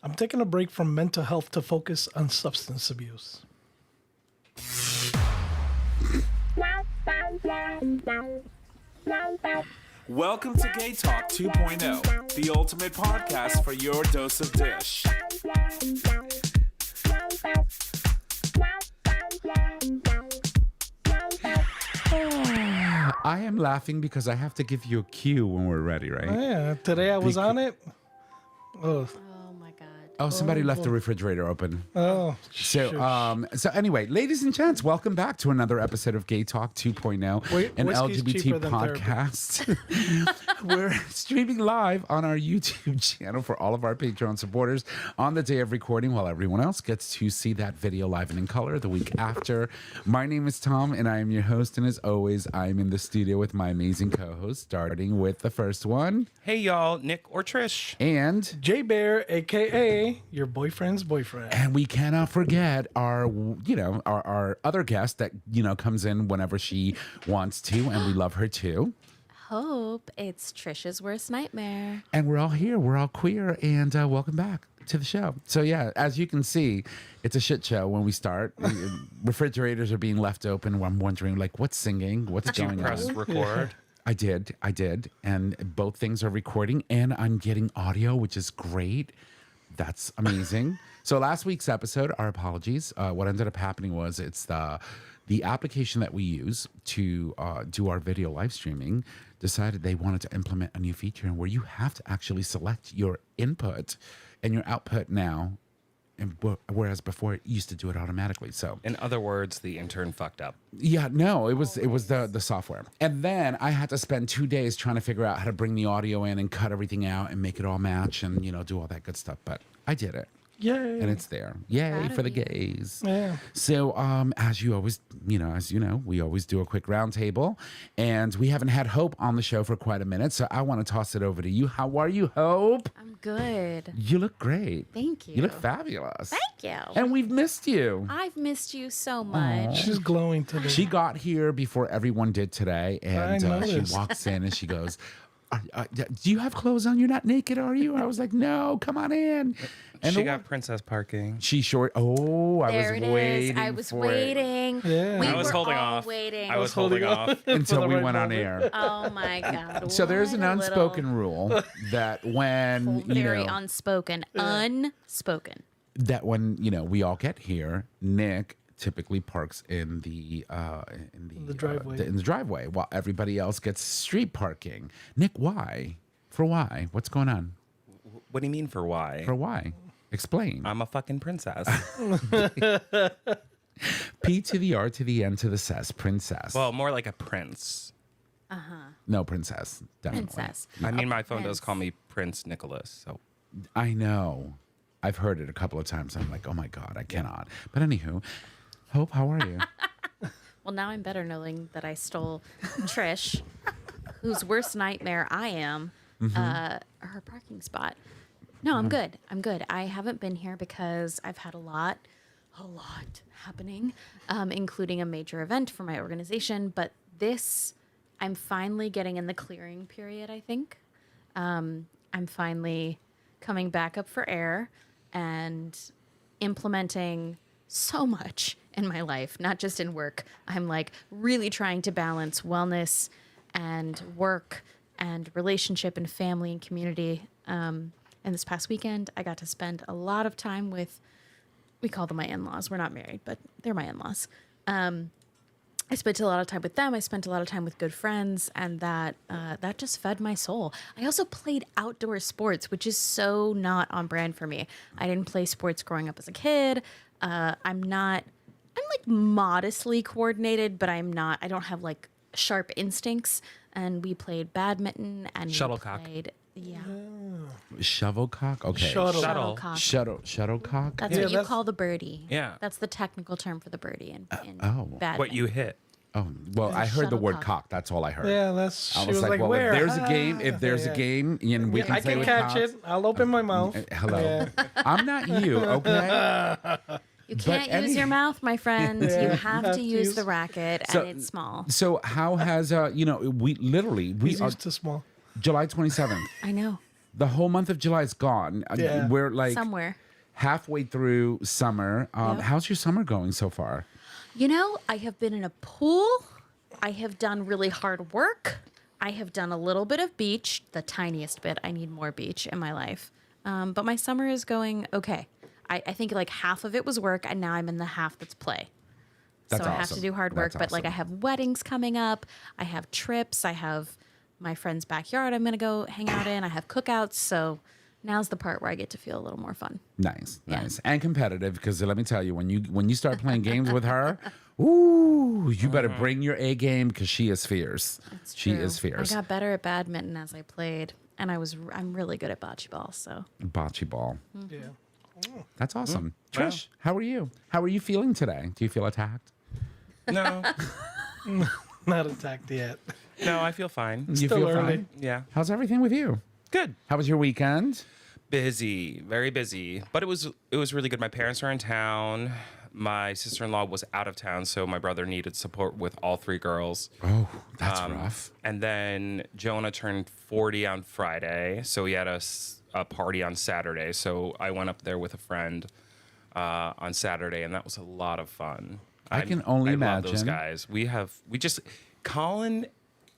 I'm taking a break from mental health to focus on substance abuse. Welcome to Gay Talk 2.0, the ultimate podcast for your dose of dish. I am laughing because I have to give you a cue when we're ready, right? Oh, yeah, today I was on it. Oh, Oh my God. Oh, somebody left boy. the refrigerator open. oh. So anyway, ladies and gents, welcome back to another episode of Gay Talk 2.0, an Whiskey's LGBT cheaper than podcast. We're streaming live on our YouTube channel for all of our Patreon supporters on the day of recording, while everyone else gets to see that video live and in color the week after. My name is Tom, and I am your host. And as always, I'm in the studio with my amazing co-host, starting with the first one. Hey y'all, Nick or Trish. And J Bear, aka your boyfriend's boyfriend. And we cannot forget our other guest that, comes in whenever she wants to, and we love her too. Hope it's Trish's worst nightmare. And we're all here. We're all queer, and welcome back to the show. So yeah, as you can see, it's a shit show when we start. Refrigerators are being left open. I'm wondering, what's singing? What's Did you going press on? record? I did. And both things are recording, and I'm getting audio, which is great. That's amazing. So last week's episode, our apologies. What ended up happening was it's the application that we use to do our video live streaming decided they wanted to implement a new feature where you have to actually select your input and your output now, and whereas before it used to do it automatically. So In other words, the intern fucked up. yeah, no, it was the software. And then I had to spend 2 days trying to figure out how to bring the audio in and cut everything out and make it all match and, do all that good stuff. But I did it. Yay. And it's there. Yay Proud for of the you. gays. Yeah. So as you always, we always do a quick roundtable. And we haven't had Hope on the show for quite a minute. So I want to toss it over to you. How are you, Hope? I'm good. You look great. Thank you. You look fabulous. Thank you. And we've missed you. I've missed you so much. She's glowing today. She got here before everyone did today, and I she noticed. walks in and she goes, "Do you have clothes on? You're not naked, are you?" I was like, "No, come on in." And She the- got princess parking. she short. Oh, I There was it waiting. is. I was for it waiting. Yeah. We I was were holding all off. waiting. I was holding off. until the we right went on moment. air. Oh my God. So there's an What a unspoken little- rule that when Very unspoken. Unspoken. we all get here, Nick typically parks in the driveway. in the driveway while everybody else gets street parking. Nick, why? For why? What's going on? What do you mean for why? For why? Explain. I'm a fucking princess. P to the R to the N to the S, princess. Well, more like a prince. No, princess. Definitely. Princess. I mean, my phone prince. does call me Prince Nicholas. So I know. I've heard it a couple of times. I'm like, oh my God, I cannot. But anywho, Hope, how are you? Well, now I'm better knowing that I stole Trish, whose worst nightmare I am, her parking spot. No, I'm good. I'm good. I haven't been here because I've had a lot happening, including a major event for my organization. But this, I'm finally getting in the clearing period, I think. I'm finally coming back up for air and implementing so much in my life, not just in work. I'm really trying to balance wellness and work and relationship and family and community. And this past weekend, I got to spend a lot of time with, we call them my in-laws. We're not married, but they're my in-laws. I spent a lot of time with them. I spent a lot of time with good friends, and that just fed my soul. I also played outdoor sports, which is so not on brand for me. I didn't play sports growing up as a kid. I'm modestly coordinated, but I don't have sharp instincts. And we played badminton and Shuttlecock. Shovelcock? Okay. Shuttlecock. Shuttlecock? That's what you call the birdie. Yeah. That's the technical term for the birdie in badminton. what you hit. Oh, well, I heard the word Shuttlecock. cock. That's all I heard. Yeah, I she was like, well, where? if there's a game, and we Yeah, can I play can with catch cocks. it. I'll open my mouth. Hello. Yeah. I'm not you, okay? You can't use your mouth, my friend. Yeah. You have to use use- the racket, So- and it's small. So how has, we He's are used too small. July 27th. I know. The whole month of July is gone. Yeah. We're like Somewhere. halfway through summer. How's your summer going so far? You know, I have been in a pool. I have done really hard work. I have done a little bit of beach, the tiniest bit. I need more beach in my life. But my summer is going okay. I think like half of it was work, and now I'm in the half that's play. That's so I have awesome. to do hard work. That's But like I awesome. have weddings coming up. I have trips. I have my friend's backyard I'm going to go hang out in. I have cookouts. So now's the part where I get to feel a little more fun. Nice, Yeah. nice, and competitive. Because let me tell you, when you start playing games with her, ooh, you better bring your A game because she is fierce. It's She true. is fierce. I got better at badminton as I played, and I'm really good at bocce ball. So Bocce ball. Yeah. That's awesome. Wow. Trish, how are you? How are you feeling today? Do you feel attacked? No, Not attacked yet. no, I feel fine. You Still feel early. fine? Yeah, How's everything with you? good. How was your weekend? Busy, very busy, but it was really good. My parents were in town. My sister-in-law was out of town, so my brother needed support with all three girls. Oh, that's rough. And then Jonah turned 40 on Friday, so he had a party on Saturday. So I went up there with a friend on Saturday, and that was a lot of fun. I can only love those imagine. guys. Colin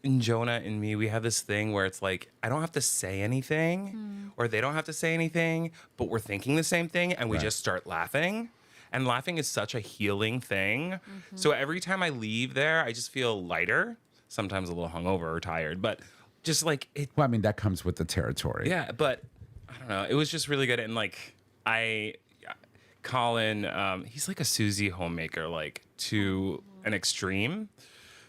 and Jonah and me, we have this thing where it's like, I don't have to say anything, or they don't have to say anything, but we're thinking the same thing, and we Right. just start laughing. And laughing is such a healing thing. So every time I leave there, I just feel lighter, sometimes a little hungover or tired, but just like it. Well, I mean, that comes with the territory. Yeah, but I don't know. It was just really good. And like, Colin, he's like a Susie homemaker, like to an extreme.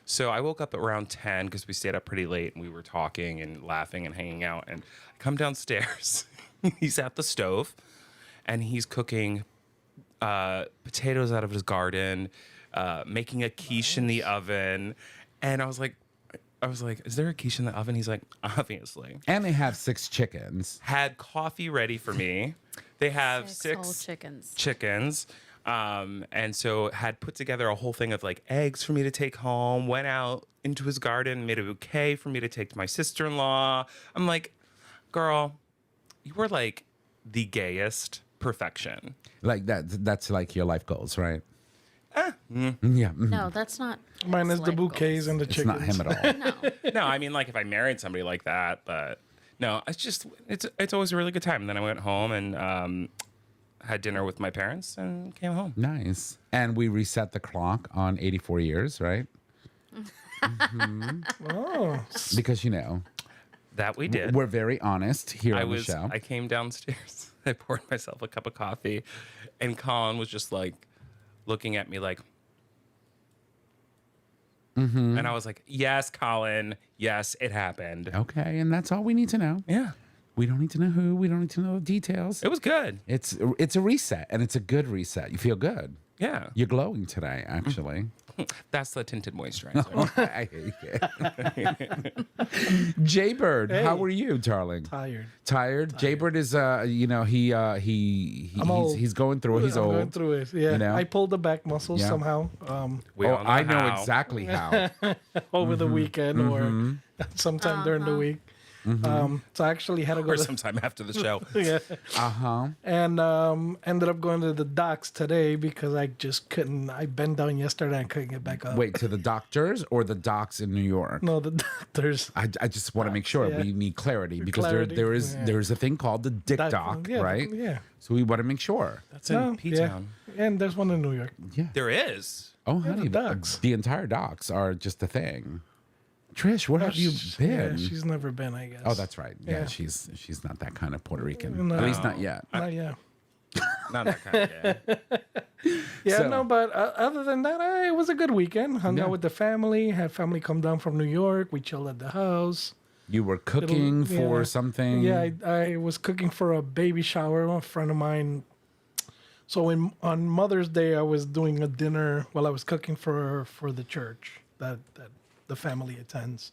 So I woke up at around 10 because we stayed up pretty late and we were talking and laughing and hanging out. And I come downstairs. He's at the stove and he's cooking potatoes out of his garden, making a quiche in the oven. And I was like, is there a quiche in the oven? He's like, obviously. And they have 6 chickens. Had coffee ready for me. They have whole six chickens. chickens. And so had put together a whole thing of like eggs for me to take home, went out into his garden, made a bouquet for me to take to my sister-in-law. I'm like, girl, you were like the gayest perfection. Like that's like your life goals, right? Yeah. No, that's not. Mine is the life bouquets goals. and the It's chickens. not him at all. No. No, I mean like if I married somebody like that, but no, it's always a really good time. And then I went home and had dinner with my parents and came home. Nice. And we reset the clock on 84 years, right? Oh, Because, you know, That we did. we're very honest here on the show. I came downstairs. I poured myself a cup of coffee, and Colin was just like looking at me like, and I was like, "Yes, Colin. Yes, it happened." Okay, and that's all we need to know. Yeah, We don't need to know who. We don't need to know the details. it was good. It's a reset, and it's a good reset. You feel good. Yeah, You're glowing today, actually. that's the tinted moisturizer. I hate it. Jaybird, how are you, darling? tired. Tired. Jaybird is he's going through it. He's I'm old. going through it. Yeah, you know? I pulled the back muscles Yeah. somehow We Oh, all know I know how. exactly how. over the weekend or sometime during the week. So I actually had to go Or to sometime after the show. yeah, Uh-huh. and ended up going to the docks today because I just couldn't. I bent down yesterday and couldn't get back up. Wait, to the doctors or the docks in New York? No, the doctors. I just want to make sure Yeah. we need clarity because Clarity, there's a thing called the dick Doc- dock, yeah, right? yeah. So we want to make sure. That's in No, P-Town. yeah. And there's one in New York. Yeah. There is. Oh, honey, the docks. the entire docks are just a thing. Trish, where have you been? Yeah, she's never been, I guess. Oh, that's right. Yeah, Yeah. she's not that kind of Puerto Rican. No. At least not yet. Not yet. Not that kind of gay. Yeah, So- no, but other than that, it was a good weekend. Hung Yeah. out with the family. Had family come down from New York. We chilled at the house. You were cooking for yeah. something. Yeah, I was cooking for a baby shower. A friend of mine. So on Mother's Day, I was doing a dinner while I was cooking for the church that the family attends,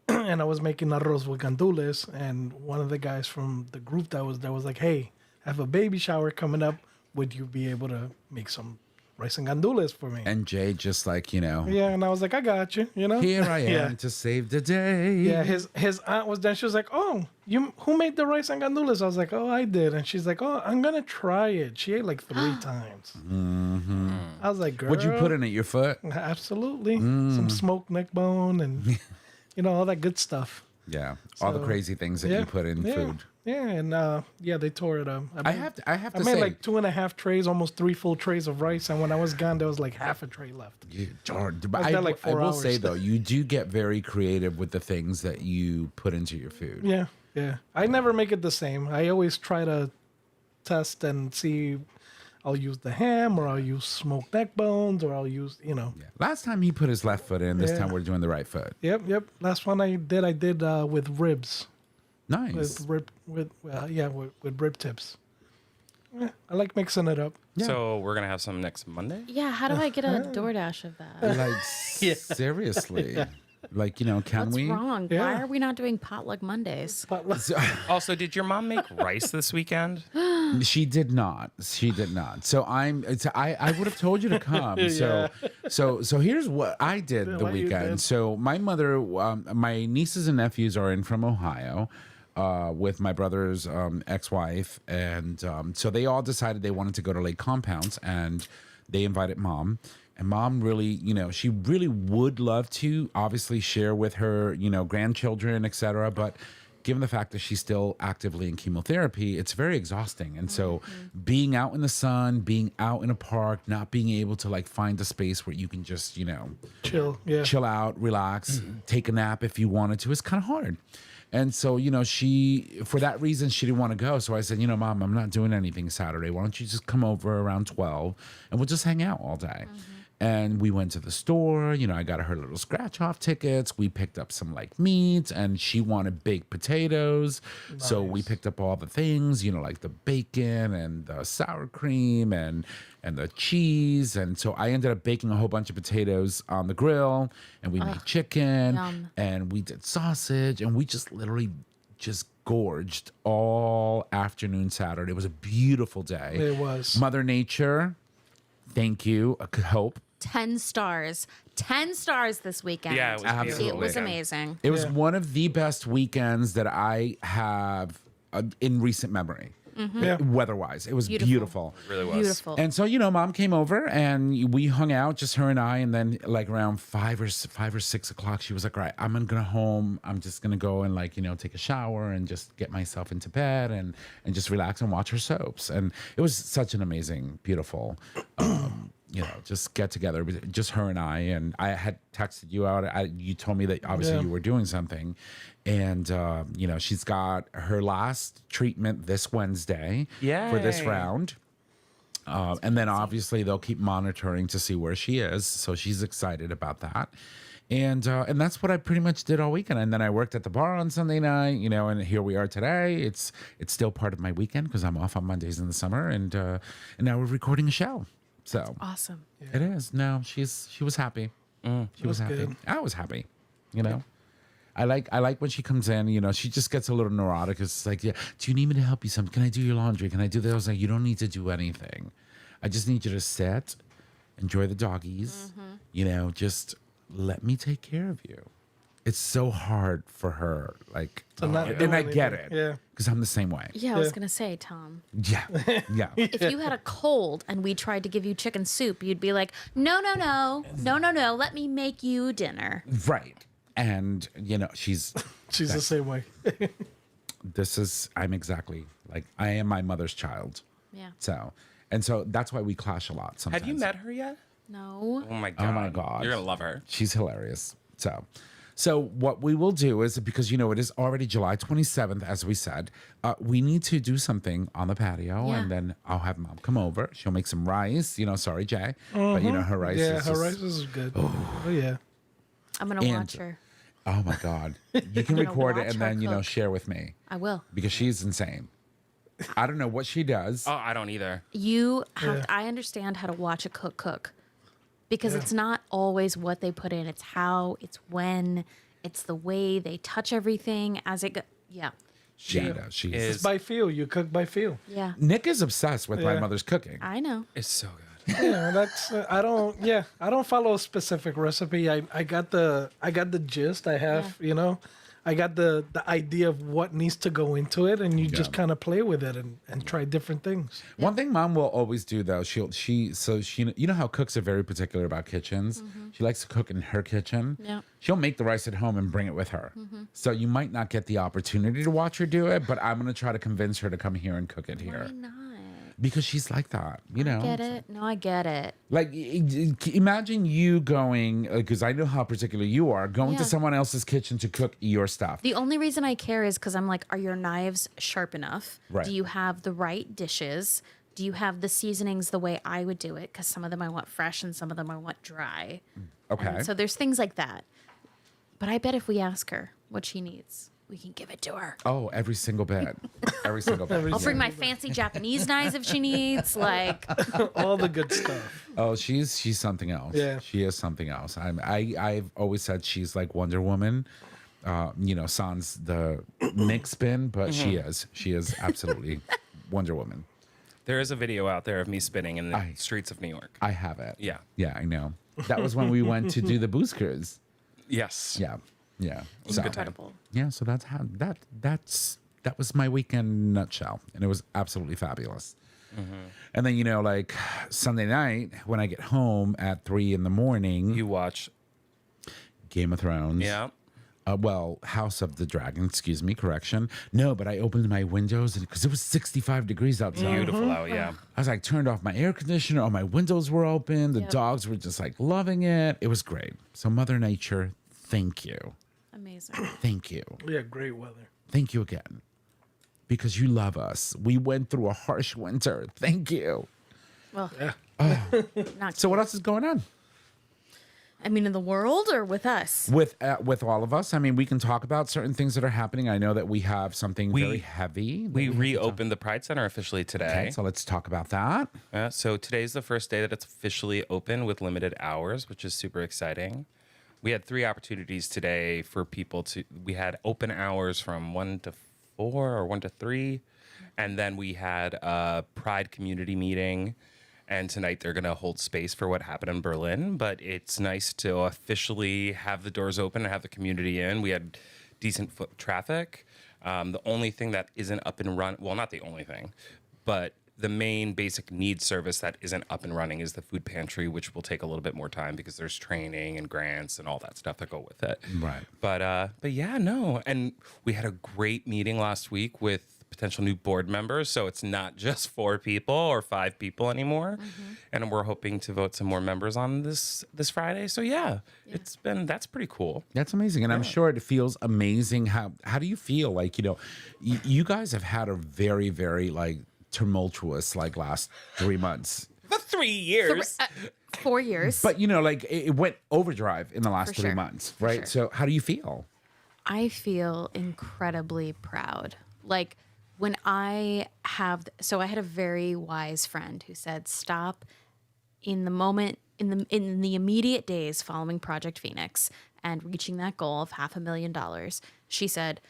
and I was making arroz with gandulas. And one of the guys from the group that was there was like, "Hey, I have a baby shower coming up. Would you be able to make some rice and gandulas for me. And Jay just like, you know, Yeah, and I was like, I got you, you know? here I am Yeah. to save the day. Yeah, his aunt was there. She was like, "Oh, who made the rice and gandulas?" I was like, "Oh, I did." And she's like, "Oh, I'm gonna try it." She ate like 3 times. I was like, "Girl, What'd you put in it? Your foot? Absolutely, some smoked neck bone and all that good stuff." Yeah. All the So, crazy things that you put in food. Yeah, and they tore it up. I have to I say, made like 2.5 trays, almost 3 full trays of rice, and when I was gone, there was like half a tray left. But I was there like I 4 will say hours. though, you do get very creative with the things that you put into your food. Yeah, yeah. I never make it the same. I always try to test and see. I'll use the ham, or I'll use smoked neck bones, or I'll use, Yeah. Last time he put his left foot in. This Yeah. time we're doing the right foot. Yep. Last one I did with ribs, Nice. with rib tips. I like mixing it up. So we're gonna have some next Monday. Yeah, how do I get a DoorDash of that? Like seriously. Like, can What's we? wrong? Yeah. Why are we not doing potluck Mondays? Also, did your mom make rice this weekend? She did not. She did not. So I would have told you to come. So here's what I did the what you weekend. did. So my mother, my nieces and nephews are in from Ohio. With my brother's ex-wife, and so they all decided they wanted to go to Lake Compounds, and they invited Mom. And Mom really, she really would love to obviously share with her, grandchildren, etc. But given the fact that she's still actively in chemotherapy, it's very exhausting. And so being out in the sun, being out in a park, not being able to like find a space where you can just, Chill. Yeah. chill out, relax, take a nap if you wanted to, it's kind of hard. And so, she, for that reason, she didn't want to go. So I said, Mom, I'm not doing anything Saturday. Why don't you just come over around 12 and we'll just hang out all day? And we went to the store. I got her little scratch off tickets. We picked up some like meat, and she wanted baked potatoes. So we picked up all the things, like the bacon and the sour cream and the cheese. And so I ended up baking a whole bunch of potatoes on the grill, and we made chicken yum. and we did sausage, and we just literally just gorged all afternoon Saturday. It was a beautiful day. It was. Mother Nature, thank you. I could hope. 10 stars. 10 stars this weekend. Yeah, it was Absolutely. beautiful. It was weekend. amazing. It was Yeah. one of the best weekends that I have in recent memory, Yeah. weather-wise. It was beautiful. It really was. Beautiful. And so, Mom came over and we hung out, just her and I. And then, like around 5 or 6 o'clock, she was like, "All right, I'm gonna home. I'm just gonna go and take a shower and just get myself into bed and just relax and watch her soaps." And it was such an amazing, beautiful. Just get together with just her and I. And I had texted you out. You told me that obviously Yeah. you were doing something. And, she's got her last treatment this Wednesday for this Yay. round. And then obviously they'll keep monitoring to see where she is. So she's excited about that. And that's what I pretty much did all weekend. And then I worked at the bar on Sunday night, and here we are today. It's still part of my weekend because I'm off on Mondays in the summer. And now we're recording a show. So Awesome. it is. No, she was happy. She was happy. good. I was happy. I like when she comes in. She just gets a little neurotic. It's like, yeah, do you need me to help you something? Can I do your laundry? Can I do that? I was like, you don't need to do anything. I just need you to sit, enjoy the doggies. Just let me take care of you. It's so hard for her, not do and I get anything. it, Yeah. because I'm the same way. Yeah, I was Yeah. going to say, Tom, Yeah, yeah. if you had a cold and we tried to give you chicken soup, you'd be like, no, let me make you dinner. Right. And she's She's the same way. I'm exactly like I am my mother's child. Yeah. So that's why we clash a lot sometimes. Have you met her yet? No. Oh my god. Oh my God. You're gonna love her. She's hilarious. So what we will do is, because it is already July 27th, as we said, we need to do something on the patio, Yeah. and then I'll have Mom come over. She'll make some rice. Sorry, Jay, but her rice. Yeah, is her just- rice is good. Oh yeah. I'm going to And- watch her. Oh my God! You can gonna record it watch and her then cook. share with me I will. because she's insane. I don't know what she does. Oh, I don't either. You have Yeah. I understand how to watch a cook because it's not always what they put in. It's how, it's when, it's the way they touch everything as it goes. Yeah. She does. She's is- It's by feel. You cook by feel. Yeah. Nick is obsessed with my Yeah. mother's cooking. I know. It's so good. Yeah, that's I don't follow a specific recipe. I got the gist. I have I got the idea of what needs to go into it, and you just kind of play with it and try different things. One thing mom will always do though, she you know how cooks are very particular about kitchens. She likes to cook in her kitchen. Yeah. She'll make the rice at home and bring it with her. So you might not get the opportunity to watch her do it, but I'm gonna try to convince her to come here and cook it here. Why not? Because she's like that, you know. Get it? No, I get it. Like, imagine you going, because I know how particular you are, going to Yeah. someone else's kitchen to cook your stuff. The only reason I care is because I'm like, are your knives sharp enough? Right. Do you have the right dishes? Do you have the seasonings the way I would do it? Because some of them I want fresh and some of them I want dry. Okay. And so there's things like that. But I bet if we ask her what she needs, we can give it to her. Oh, every single bit. Every single bit. Every I'll Yeah. bring my fancy Japanese knives if she needs. Like, All the good stuff. Oh, she's something else. Yeah. She is something else. I've always said she's like Wonder Woman. Sans the mix spin, but she is absolutely Wonder Woman. There is a video out there of me spinning in the I- streets of New York. I have it. Yeah. Yeah, I know. That was when we went to do the booze cruise. Yes. Yeah. Yeah. was So, a good time. incredible. yeah, so that's how that was my weekend in a nutshell. And it was absolutely fabulous. And then, like Sunday night when I get home at 3 a.m, You watch. Game of Thrones. Yeah. House of the Dragon, excuse me, correction. No, but I opened my windows because it was 65 degrees outside. Beautiful out. Yeah. I was like, turned off my air conditioner. All my windows were open. The Yep. dogs were just like loving it. It was great. So Mother Nature, thank you. Amazing. Thank you. Yeah, great weather. Thank you again. Because you love us. We went through a harsh winter. Thank you. Well, Yeah. not So what else is going on? I mean, in the world or with us? With all of us? I mean, we can talk about certain things that are happening. I know that we have something very heavy. that We have to talk- reopened the Pride Center officially today. Okay, so let's talk about that. So today's the first day that it's officially open with limited hours, which is super exciting. We had 3 opportunities today for people to. We had open hours from 1 to 4 or 1 to 3, and then we had a Pride community meeting. And tonight they're going to hold space for what happened in Berlin. But it's nice to officially have the doors open and have the community in. We had decent foot traffic. The only thing that isn't up and run, well, not the only thing, but the main basic needs service that isn't up and running is the food pantry, which will take a little bit more time because there's training and grants and all that stuff that go with it. Right. But yeah, no. And we had a great meeting last week with potential new board members. So it's not just 4 people or 5 people anymore. And we're hoping to vote some more members on this Friday. So yeah, that's pretty cool. That's amazing. And I'm sure it feels amazing. How do you feel? Like, you guys have had a very, very tumultuous last 3 months. For 3 years. 4 years. But it went overdrive in the last For 3 sure. months, right? sure. So how do you feel? I feel incredibly proud. Like when I had a very wise friend who said, stop in the moment, in the immediate days following Project Phoenix and reaching that goal of $500,000. She said,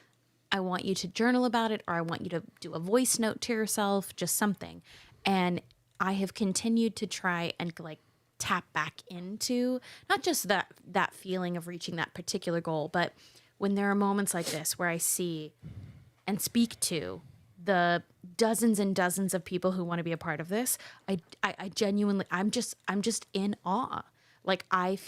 I want you to journal about it, or I want you to do a voice note to yourself, just something. And I have continued to try and tap back into not just that feeling of reaching that particular goal, but when there are moments like this where I see and speak to the dozens and dozens of people who want to be a part of this, I genuinely, I'm just in awe. Like I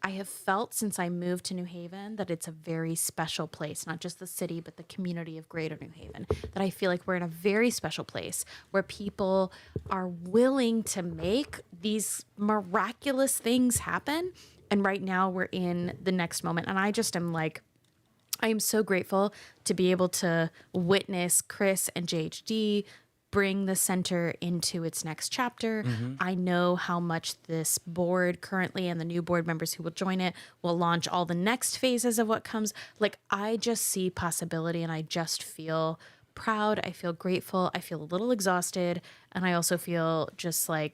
have felt since I moved to New Haven that it's a very special place, not just the city, but the community of Greater New Haven. That I feel like we're in a very special place where people are willing to make these miraculous things happen. And right now we're in the next moment. And I just am I am so grateful to be able to witness Chris and JHD bring the center into its next chapter. I know how much this board currently and the new board members who will join it will launch all the next phases of what comes. I just see possibility and I just feel proud. I feel grateful. I feel a little exhausted. And I also feel just I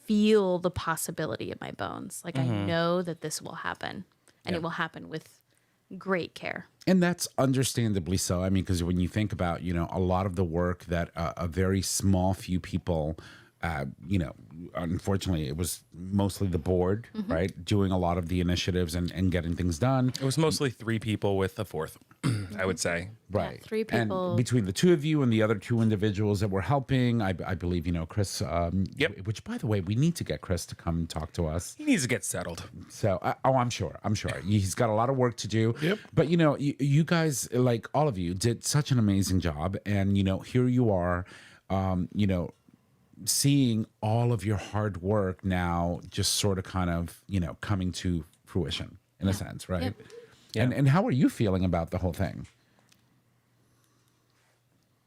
feel the possibility in my bones. I know that this will happen and it will happen with great care. And that's understandably so. I mean, because when you think about, a lot of the work that a very small few people, unfortunately, it was mostly the board, right, doing a lot of the initiatives and getting things done. It was mostly 3 people with a 4th, I would say. Right. 3 people. And between the 2 of you and the other 2 individuals that were helping, I believe, Chris, Yep. which, by the way, we need to get Chris to come and talk to us. He needs to get settled. So, I'm sure. He's got a lot of work to do. Yep. But, you guys, like all of you, did such an amazing job. And, here you are, seeing all of your hard work now just sort of kind of, coming to fruition in a sense, right? Yep. Yeah. And how are you feeling about the whole thing?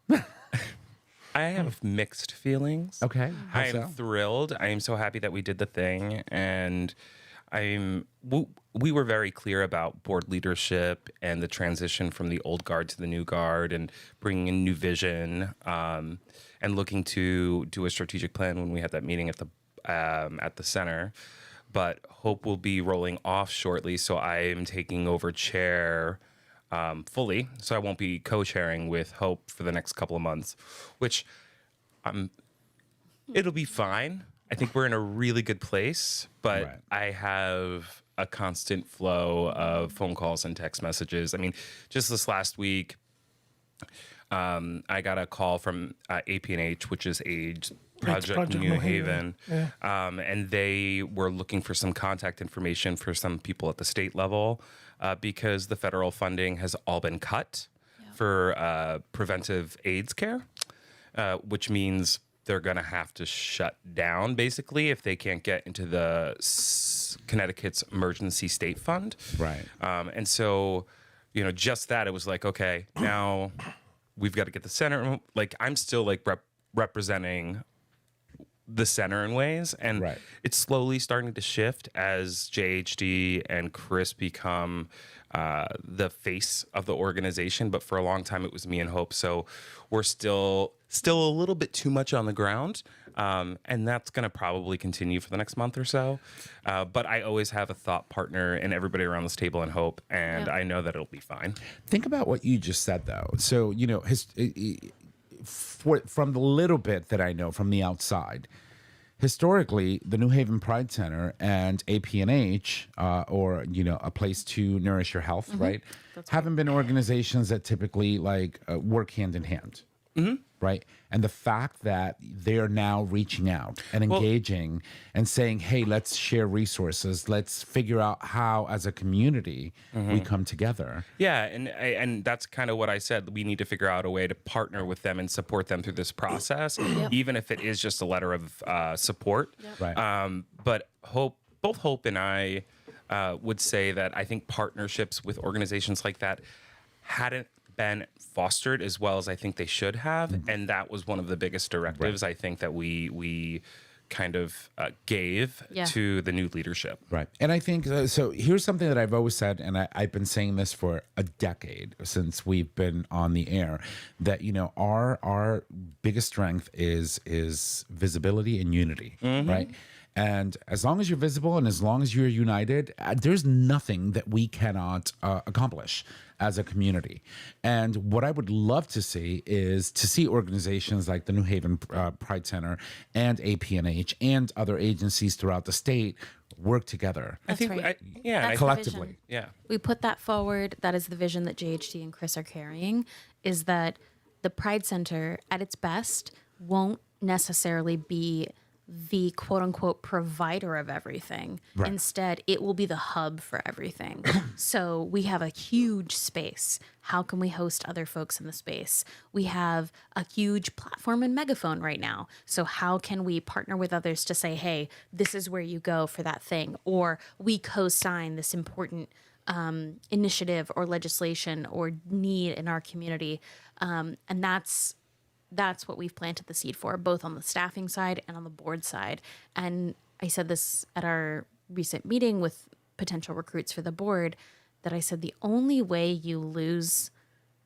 I have mixed feelings. Okay. How I am so? thrilled. I am so happy that we did the thing, and we were very clear about board leadership and the transition from the old guard to the new guard, and bringing in new vision, and looking to do a strategic plan when we had that meeting at the center. But Hope will be rolling off shortly, so I am taking over chair fully. So I won't be co-chairing with Hope for the next couple of months, which it'll be fine. I think we're in a really good place, but Right. I have a constant flow of phone calls and text messages. I mean, just this last week, I got a call from AP&H, which is AIDS Project New Haven. Yeah. And they were looking for some contact information for some people at the state level because the federal funding has all been cut for preventive AIDS care, which means they're going to have to shut down basically if they can't get into the Connecticut's emergency state fund. Right. And so, just that, it was like, okay, now we've got to get the center. Like, I'm still like representing the center in ways, and Right. it's slowly starting to shift as JHD and Chris become the face of the organization. But for a long time, it was me and Hope. So we're still a little bit too much on the ground, and that's going to probably continue for the next month or so. But I always have a thought partner and everybody around this table in Hope, and I know that it'll be fine. Think about what you just said, though. So, from the little bit that I know from the outside, historically, the New Haven Pride Center and AP&H, or a place to nourish your health, right, haven't been organizations that typically work hand in hand, right? And the fact that they're now reaching out and engaging and saying, "Hey, let's share resources. Let's figure out how, as a community, we come together." Yeah, and that's kind of what I said. We need to figure out a way to partner with them and support them through this process, even if it is just a letter of support. Right. But both Hope and I would say that I think partnerships with organizations like that hadn't been fostered as well as I think they should have, and that was one of the biggest directives I think that we kind of gave to the new leadership. Right. And I think, so here's something that I've always said, and I've been saying this for a decade since we've been on the air, that, our biggest strength is visibility and unity, right? And as long as you're visible and as long as you're united, there's nothing that we cannot accomplish as a community. And what I would love to see is to see organizations like the New Haven Pride Center and AP&H and other agencies throughout the state work together. That's right. That's the collectively. vision. Yeah. We put that forward. That is the vision that JHD and Chris are carrying, is that the Pride Center at its best won't necessarily be the quote unquote provider of everything. Right. Instead, it will be the hub for everything. So we have a huge space. How can we host other folks in the space? We have a huge platform and megaphone right now. So how can we partner with others to say, hey, this is where you go for that thing? Or we co-sign this important initiative or legislation or need in our community. And that's what we've planted the seed for, both on the staffing side and on the board side. And I said this at our recent meeting with potential recruits for the board, that I said the only way you lose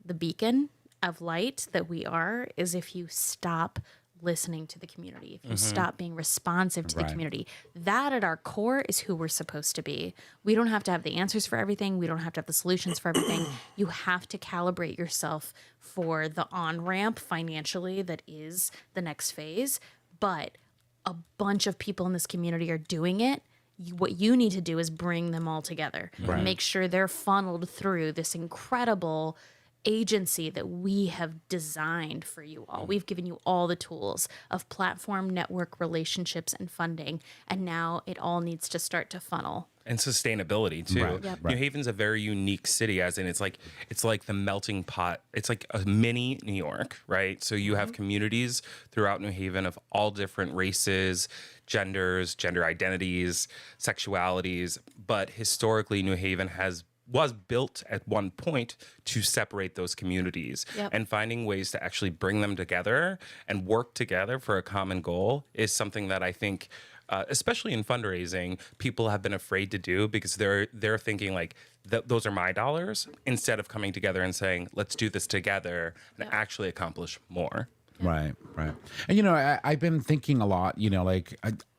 the beacon of light that we are is if you stop listening to the community, if you stop being responsive to the Right. community, that at our core is who we're supposed to be. We don't have to have the answers for everything. We don't have to have the solutions for everything. You have to calibrate yourself for the on-ramp financially that is the next phase. But a bunch of people in this community are doing it. What you need to do is bring them all together. Right. Make sure they're funneled through this incredible agency that we have designed for you all. We've given you all the tools of platform, network, relationships, and funding. And now it all needs to start to funnel. And sustainability too. Right, Yep. New Haven's a very unique city, as in it's like the melting pot. It's like a mini New York, right? So you have communities throughout New Haven of all different races, genders, gender identities, sexualities. But historically, New Haven was built at one point to separate those communities. Yep. And finding ways to actually bring them together and work together for a common goal is something that I think, especially in fundraising, people have been afraid to do because they're thinking like, those are my dollars, instead of coming together and saying, let's do this together and actually accomplish more. Right, right. And, you know, I've been thinking a lot, you know, like,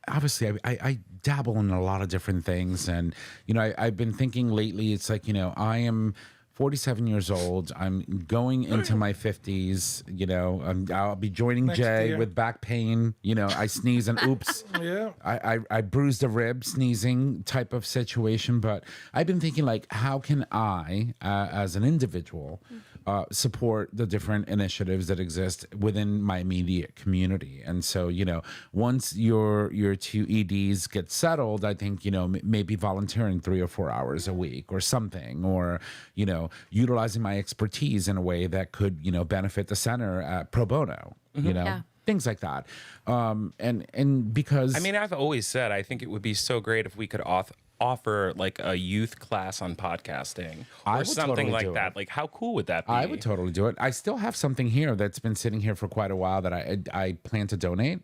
obviously I dabble in a lot of different things. And, you know, I've been thinking lately, it's like, you know, I am 47 years old. I'm going into my 50s, you know, I'll be joining Next Jay year. with back pain. You know, I sneeze and oops. Yeah. I bruised a rib sneezing type of situation. But I've been thinking, like, how can I, as an individual, support the different initiatives that exist within my immediate community? And so, you know, once your two EDs get settled, I think, you know, maybe volunteering 3 or 4 hours a week or something, or, you know, utilizing my expertise in a way that could, you know, benefit the center pro bono, you know. Yeah. Things like that, and because I mean, I've always said I think it would be so great if we could offer like a youth class on podcasting I or would something totally like do that. it. Like, how cool would that be? I would totally do it. I still have something here that's been sitting here for quite a while that I plan to donate,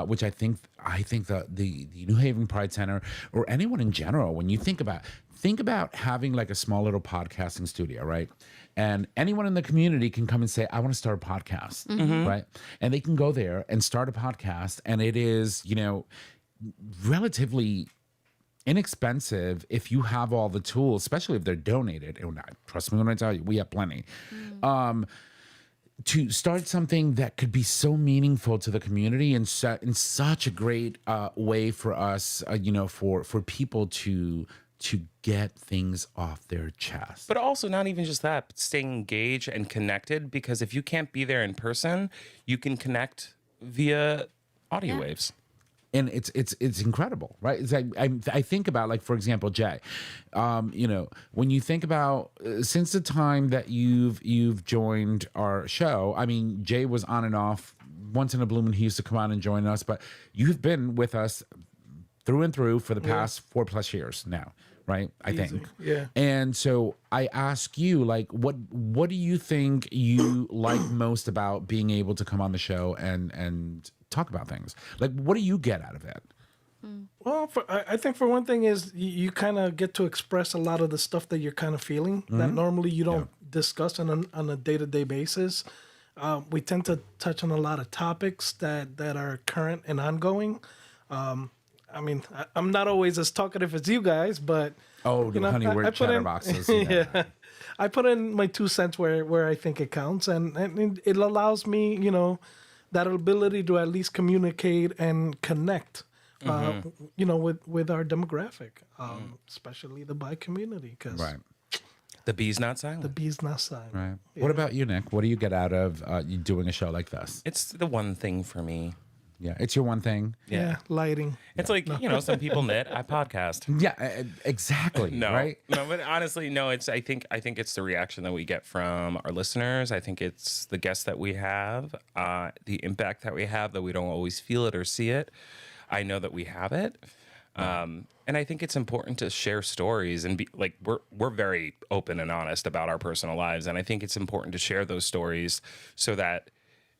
which I think the New Haven Pride Center, or anyone in general, when you think about having like a small little podcasting studio, right? And anyone in the community can come and say, I want to start a podcast, right? And they can go there and start a podcast, and it is, you know, relatively inexpensive if you have all the tools, especially if they're donated. And trust me when I tell you, we have plenty. To start something that could be so meaningful to the community and in such a great way for us, you know, for people to get things off their chest. But also not even just that, but staying engaged and connected, because if you can't be there in person, you can connect via audio waves. And it's incredible, right? It's like, I think about, like, for example, Jay, you know, when you think about since the time that you've joined our show, I mean, Jay was on and off. Once in a blue moon, he used to come on and join us, but you've been with us through and through for the past 4+ years now, right? I think. Yeah. And so I ask you, like, what do you think you like most about being able to come on the show and talk about things? Like, what do you get out of it? Well, I think for one thing is you kind of get to express a lot of the stuff that you're kind of feeling that normally you don't discuss on a day-to-day basis. We tend to touch on a lot of topics that are current and ongoing. I mean, I'm not always as talkative as you guys, but Oh, you know, honey, we're I put in- chatterboxes. yeah, I put in my 2 cents where I think it counts, and it allows me, you know, that ability to at least communicate and connect, you know, with our demographic, especially the bi community, because Right. The bee's not silent. the bee's not silent. Right. What about you, Nick? What do you get out of you doing a show like this? It's the one thing for me. Yeah, it's your one thing. Yeah, lighting. It's like, you know, some people knit, I podcast. Yeah, exactly. No, Right. no, but honestly, no. It's I think it's the reaction that we get from our listeners. I think it's the guests that we have, the impact that we have. That we don't always feel it or see it. I know that we have it, and I think it's important to share stories and be like we're very open and honest about our personal lives, and I think it's important to share those stories so that,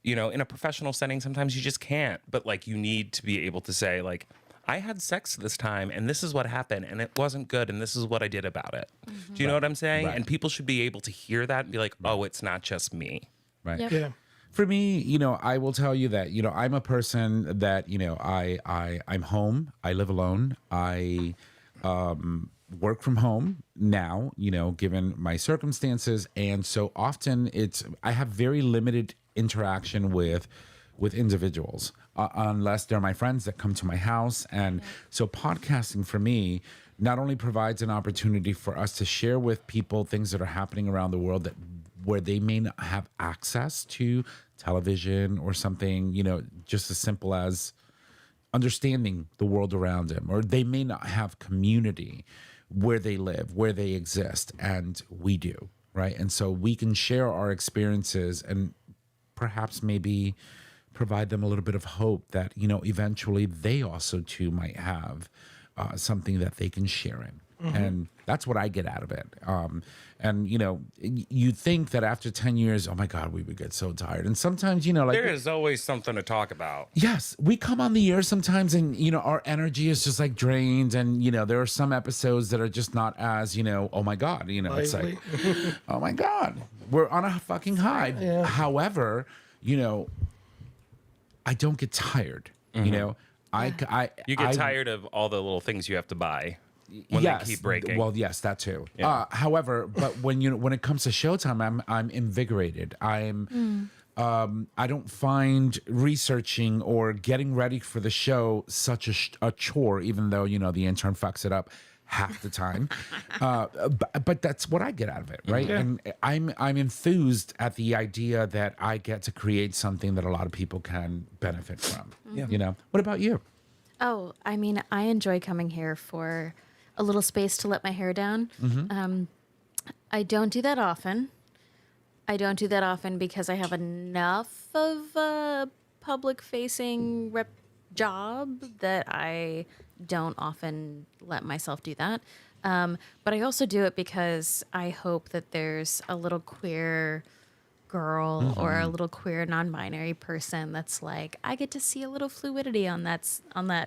you know, in a professional setting, sometimes you just can't, but like you need to be able to say like, I had sex this time and this is what happened and it wasn't good and this is what I did about it. Do you know what I'm saying? Right. And people should be able to hear that and be like, oh, it's not just me. Right. Yep. Yeah. For me, I will tell you that, I'm a person that, I'm home. I live alone. I work from home now, given my circumstances. And so often I have very limited interaction with individuals, unless they're my friends that come to my house. And so podcasting for me not only provides an opportunity for us to share with people things that are happening around the world where they may not have access to television or something, just as simple as understanding the world around them, or they may not have community where they live, where they exist, and we do, right? And so we can share our experiences and perhaps maybe provide them a little bit of hope that, eventually they also too might have something that they can share in. And that's what I get out of it. And, you think that after 10 years, oh my God, we would get so tired. And sometimes, there is always something to talk about. Yes, we come on the air sometimes and, our energy is just like drained. And, there are some episodes that are just not as, oh my God, it's like, oh my God, we're on a fucking high. Yeah. However, I don't get tired, You get tired of all the little things you have to buy when they keep breaking. Well, yes, that too. Yeah. However, but when it comes to showtime, I'm invigorated. I don't find researching or getting ready for the show such a chore, even though the intern fucks it up half the time. But that's what I get out of it, right? Yeah. And I'm enthused at the idea that I get to create something that a lot of people can benefit from. Yeah. What about you? Oh, I mean, I enjoy coming here for a little space to let my hair down. I don't do that often. Because I have enough of a public-facing job that I don't often let myself do that. But I also do it because I hope that there's a little queer girl or a little queer non-binary person that's like, I get to see a little fluidity on that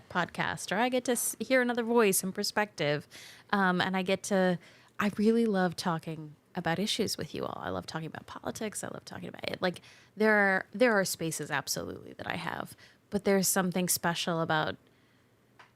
podcast, or I get to hear another voice and perspective. And I really love talking about issues with you all. I love talking about politics. I love talking about it. Like there are spaces absolutely that I have, but there's something special about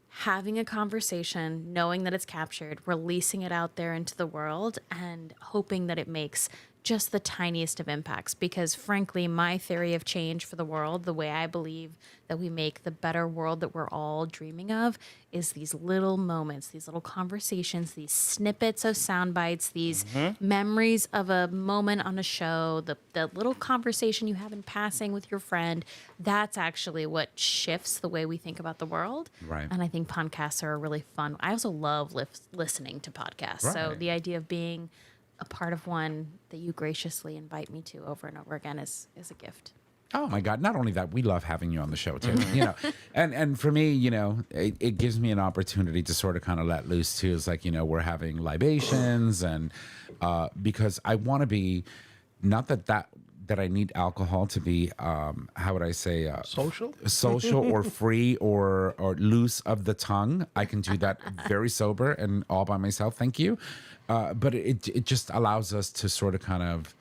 having a conversation, knowing that it's captured, releasing it out there into the world, and hoping that it makes just the tiniest of impacts. Because frankly, my theory of change for the world, the way I believe that we make the better world that we're all dreaming of, is these little moments, these little conversations, these snippets of sound bites, these memories of a moment on a show, the little conversation you have in passing with your friend. That's actually what shifts the way we think about the world. Right. And I think podcasts are really fun. I also love listening to podcasts. So Right. the idea of being a part of one that you graciously invite me to over and over again is a gift. Oh my God! Not only that, we love having you on the show too. And for me, it gives me an opportunity to sort of kind of let loose too. It's like we're having libations, and because I want to be, not that I need alcohol to be, how would I say, social or free or loose of the tongue. I can do that very sober and all by myself. Thank you. But it just allows us to sort of kind of,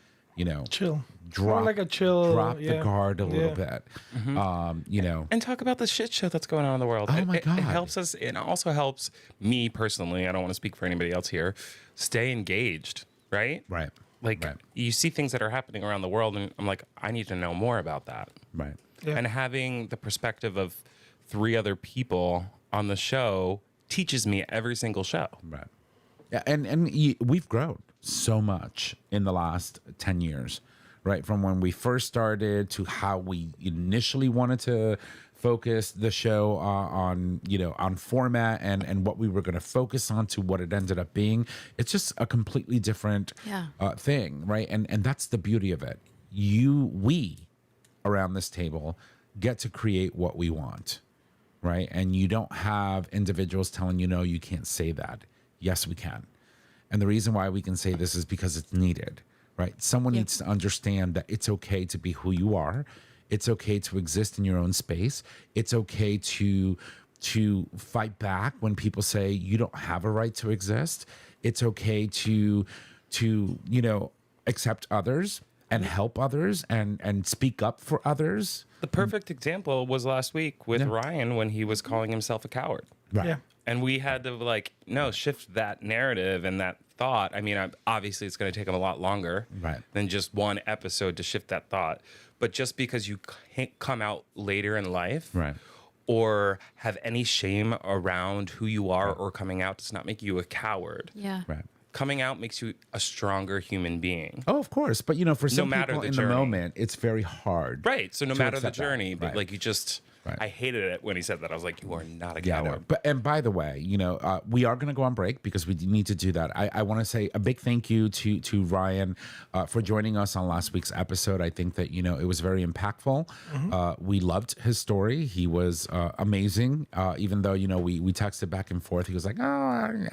chill. Drop the guard a little bit. And talk about the shit show that's going on in the world. Oh my God. It helps us. It also helps me personally. I don't want to speak for anybody else here. Stay engaged, right? Right. Like you see things that are happening around the world, and I'm like, I need to know more about that. Right. Yeah. And having the perspective of 3 other people on the show teaches me every single show. Right. Yeah, and we've grown so much in the last 10 years, right? From when we first started to how we initially wanted to focus the show on format and what we were going to focus on to what it ended up being. It's just a completely different thing, right? And that's the beauty of it. We around this table get to create what we want, right? And you don't have individuals telling you, no, you can't say that. Yes, we can. And the reason why we can say this is because it's needed, right? Someone needs to understand that it's okay to be who you are. It's okay to exist in your own space. It's okay to fight back when people say you don't have a right to exist. It's okay to accept others and help others and speak up for others. The perfect example was last week with Ryan when he was calling himself a coward. Right. Yeah. And we had to shift that narrative and that thought. I mean, obviously it's going to take him a lot longer than just one episode to shift that thought. But just because you can't come out later in life or have any shame around who you are or coming out does not make you a coward. Yeah. Right. Coming out makes you a stronger human being. Oh, of course. But, for some matter people the in journey. the moment, it's very hard. Right. So no to matter the accept that. journey, but Right. you just... Right. I hated it when he said that. I was like, you are not a Yeah, coward. and by the way, we are going to go on break because we need to do that. I want to say a big thank you to Ryan for joining us on last week's episode. I think that it was very impactful. We loved his story. He was amazing. Even though we texted back and forth, he was like, "Oh,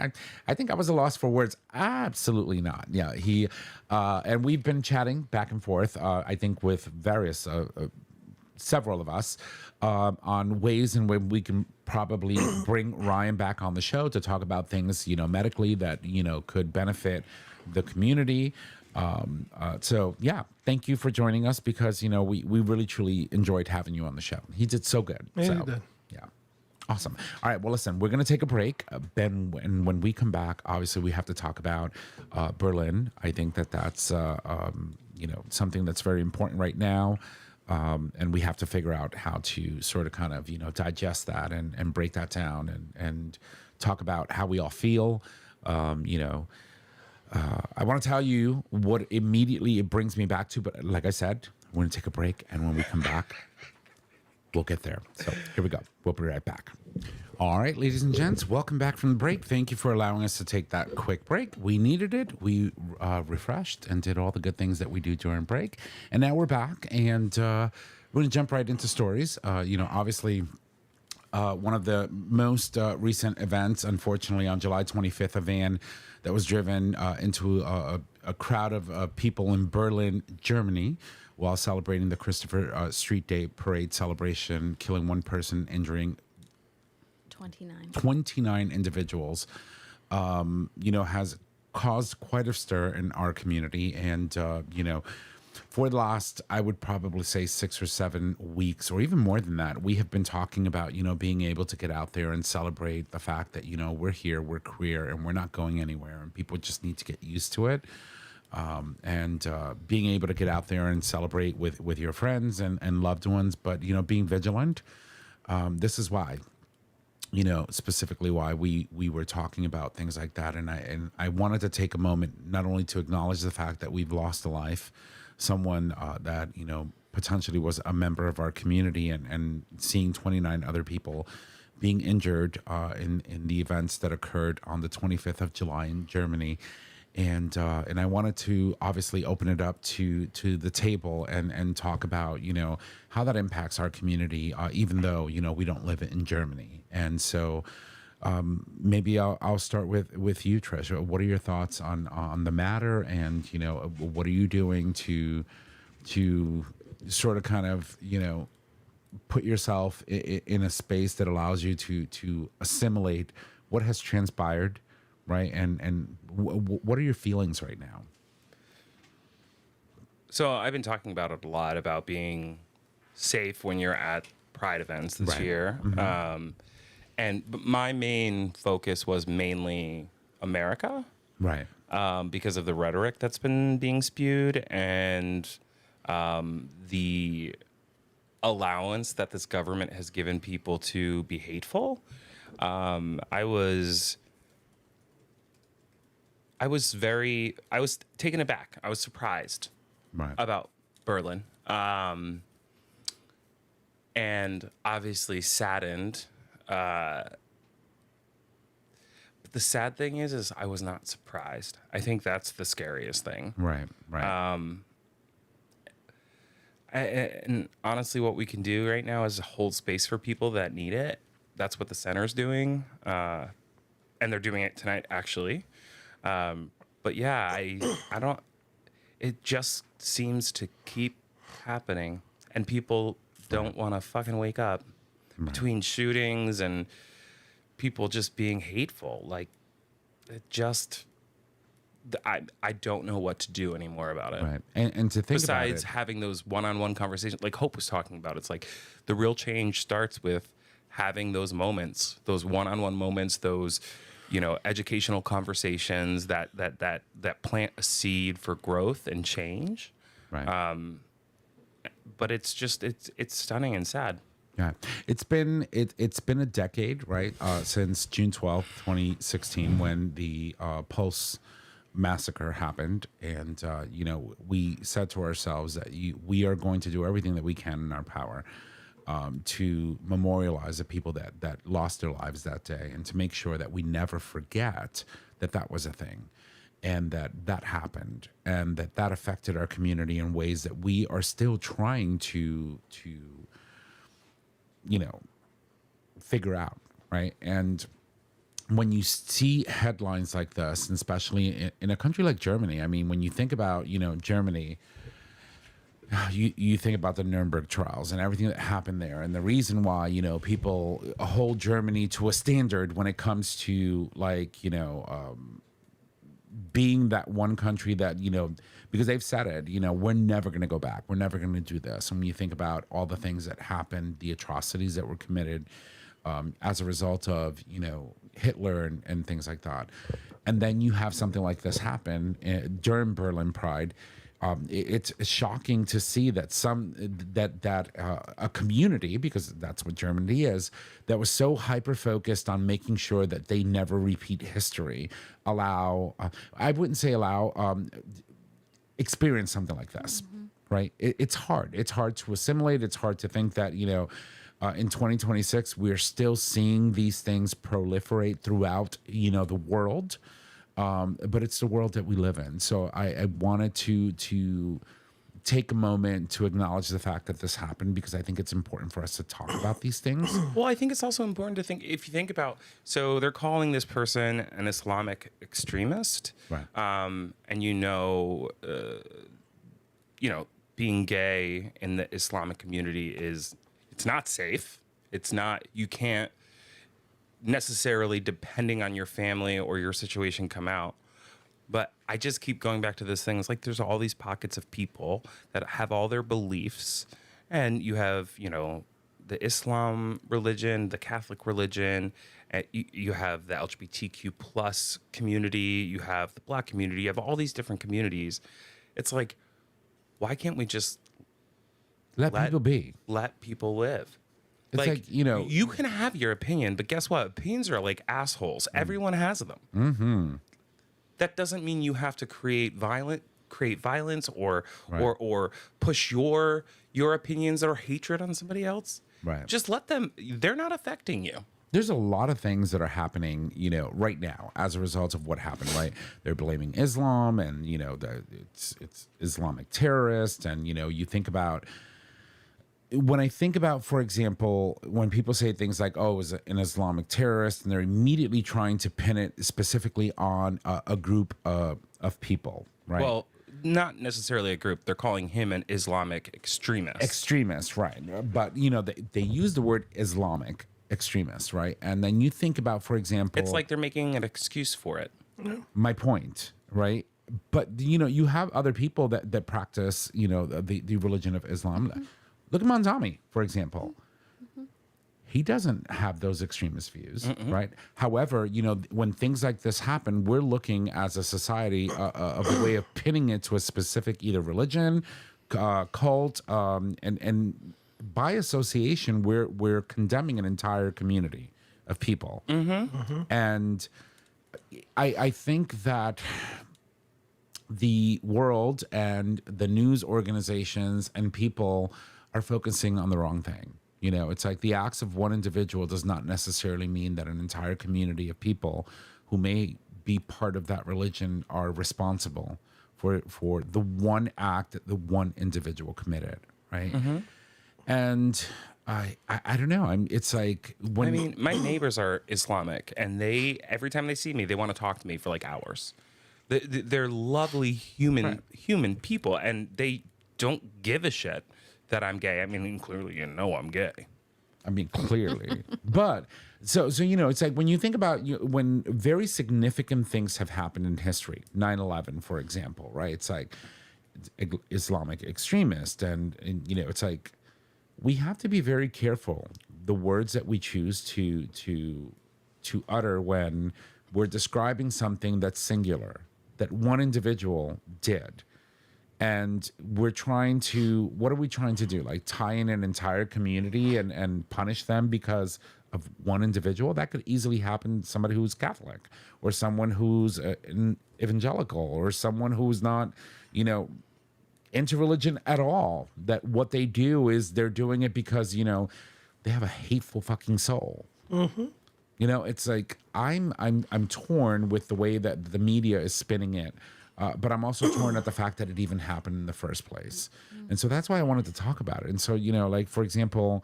I think I was a loss for words." Absolutely not. Yeah, he and we've been chatting back and forth. I think with various. Several of us on ways in which we can probably bring Ryan back on the show to talk about things, medically that, could benefit the community. So, yeah, thank you for joining us because, we really, truly enjoyed having you on the show. He did so good. Yeah, so, he did. Yeah. Awesome. All right. Well, listen, we're going to take a break. Ben, and when we come back, obviously, we have to talk about Berlin. I think that's, something that's very important right now. And we have to figure out how to sort of kind of, digest that and break that down and talk about how we all feel. I want to tell you what immediately it brings me back to. But like I said, we're going to take a break. And when we come back, we'll get there. So here we go. We'll be right back. All right, ladies and gents, welcome back from the break. Thank you for allowing us to take that quick break. We needed it. We refreshed and did all the good things that we do during break. And now we're back, and we're going to jump right into stories. Obviously, one of the most recent events, unfortunately, on July 25th, a van that was driven into a crowd of people in Berlin, Germany, while celebrating the Christopher Street Day parade celebration, killing one person, injuring 29 individuals, has caused quite a stir in our community. And, for the last, I would probably say 6 or 7 weeks, or even more than that, we have been talking about, being able to get out there and celebrate the fact that, we're here, we're queer, and we're not going anywhere. And people just need to get used to it. And being able to get out there and celebrate with your friends and loved ones, but, being vigilant. This is why. Specifically why we were talking about things like that. And I wanted to take a moment not only to acknowledge the fact that we've lost a life, someone that, potentially was a member of our community, and seeing 29 other people being injured in the events that occurred on the 25th of July in Germany. And I wanted to obviously open it up to the table and talk about, how that impacts our community, even though, we don't live in Germany. And so maybe I'll start with you, Trish. What are your thoughts on the matter? And, what are you doing to sort of kind of, put yourself in a space that allows you to assimilate what has transpired? Right. And what are your feelings right now? So I've been talking about it a lot, about being safe when you're at Pride events this year. But my main focus was mainly America. Right. Because of the rhetoric that's been being spewed and the allowance that this government has given people to be hateful. I was taken aback. I was surprised about Berlin. And obviously saddened. But the sad thing is I was not surprised. I think that's the scariest thing. Right. And honestly, what we can do right now is hold space for people that need it. That's what the center's doing. And they're doing it tonight, actually. But yeah, I don't, it just seems to keep happening, and people don't want to fucking wake up between shootings and people just being hateful. Like, it just, I don't know what to do anymore about it. Right. And to think about Besides it, having those one-on-one conversations, like Hope was talking about, it's like the real change starts with having those moments, those one-on-one moments, those, educational conversations that plant a seed for growth and change. right. But it's just it's stunning and sad. Yeah, it's been a decade, right, since June 12th, 2016, when the Pulse massacre happened, and we said to ourselves that we are going to do everything that we can in our power to memorialize the people that lost their lives that day, and to make sure that we never forget that was a thing, and that happened, and that affected our community in ways that we are still trying to figure out, right? And when you see headlines like this, and especially in a country like Germany, I mean, when you think about, Germany, you think about the Nuremberg trials and everything that happened there, and the reason why, people hold Germany to a standard when it comes to being that one country that, because they've said it, we're never going to go back. We're never going to do this. And when you think about all the things that happened, the atrocities that were committed as a result of, Hitler and things like that. And then you have something like this happen during Berlin Pride. It's shocking to see that a community, because that's what Germany is, that was so hyper focused on making sure that they never repeat history, experience something like this, right? It's hard. It's hard to assimilate. It's hard to think that, in 2026, we're still seeing these things proliferate throughout, the world. But it's the world that we live in. So I wanted to take a moment to acknowledge the fact that this happened, because I think it's important for us to talk about these things. Well, I think it's also important to think, if you think about, so they're calling this person an Islamic extremist, Right. And being gay in the Islamic community it's not safe. It's not, you can't necessarily, depending on your family or your situation, come out. But I just keep going back to this thing. It's like there's all these pockets of people that have all their beliefs, and you have, the Islam religion, the Catholic religion, and you have the LGBTQ plus community, you have the Black community, you have all these different communities. It's like, why can't we just Let people be. let people live? It's like, you can have your opinion, but guess what? Opinions are like assholes. Everyone has them. Mm-hmm. That doesn't mean you have to create violence or Right. or push your opinions or hatred on somebody else. Right. Just let them. They're not affecting you. There's a lot of things that are happening, right now as a result of what happened, right? They're blaming Islam, and, it's Islamic terrorists. And, you think about, when I think about, for example, when people say things like, oh, it was an Islamic terrorist, and they're immediately trying to pin it specifically on a group of people, right? Well, not necessarily a group. They're calling him an Islamic extremist. Extremist, right? But, they use the word Islamic extremist, right? And then you think about, for example, It's like they're making an excuse for it. my point, right? But, you have other people that practice, the religion of Islam. Look at Manzami, for example. He doesn't have those extremist views, right? However, when things like this happen, we're looking as a society of a way of pinning it to a specific either religion, cult, and by association, we're condemning an entire community of people. And I think that the world and the news organizations and people are focusing on the wrong thing. It's like the acts of one individual does not necessarily mean that an entire community of people who may be part of that religion are responsible for the one act that the one individual committed, right? And I don't know. It's like when I mean, my neighbors are Islamic, and every time they see me, they want to talk to me for like hours. They're lovely human people, and they don't give a shit that I'm gay. I mean, clearly, I'm gay. I mean, clearly. But so you know, it's like when you think about when very significant things have happened in history, 9/11, for example, right? It's like Islamic extremist, and you know, it's like we have to be very careful the words that we choose to utter when we're describing something that's singular, that one individual did. And we're trying to, what are we trying to do? Like tie in an entire community and punish them because of one individual? That could easily happen to somebody who's Catholic or someone who's an evangelical or someone who's not, you know, into religion at all. That what they do is they're doing it because, you know, they have a hateful fucking soul. Mm-hmm. You know, it's like I'm torn with the way that the media is spinning it. But I'm also torn at the fact that it even happened in the first place. And so that's why I wanted to talk about it. And so, you know, like, for example,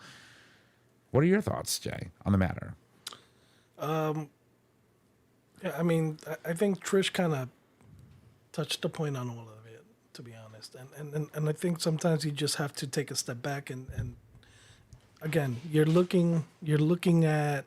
what are your thoughts, Jay, on the matter? Yeah, I mean, I think Trish kind of touched the point on all of it, to be honest. And I think sometimes you just have to take a step back and again, you're looking at,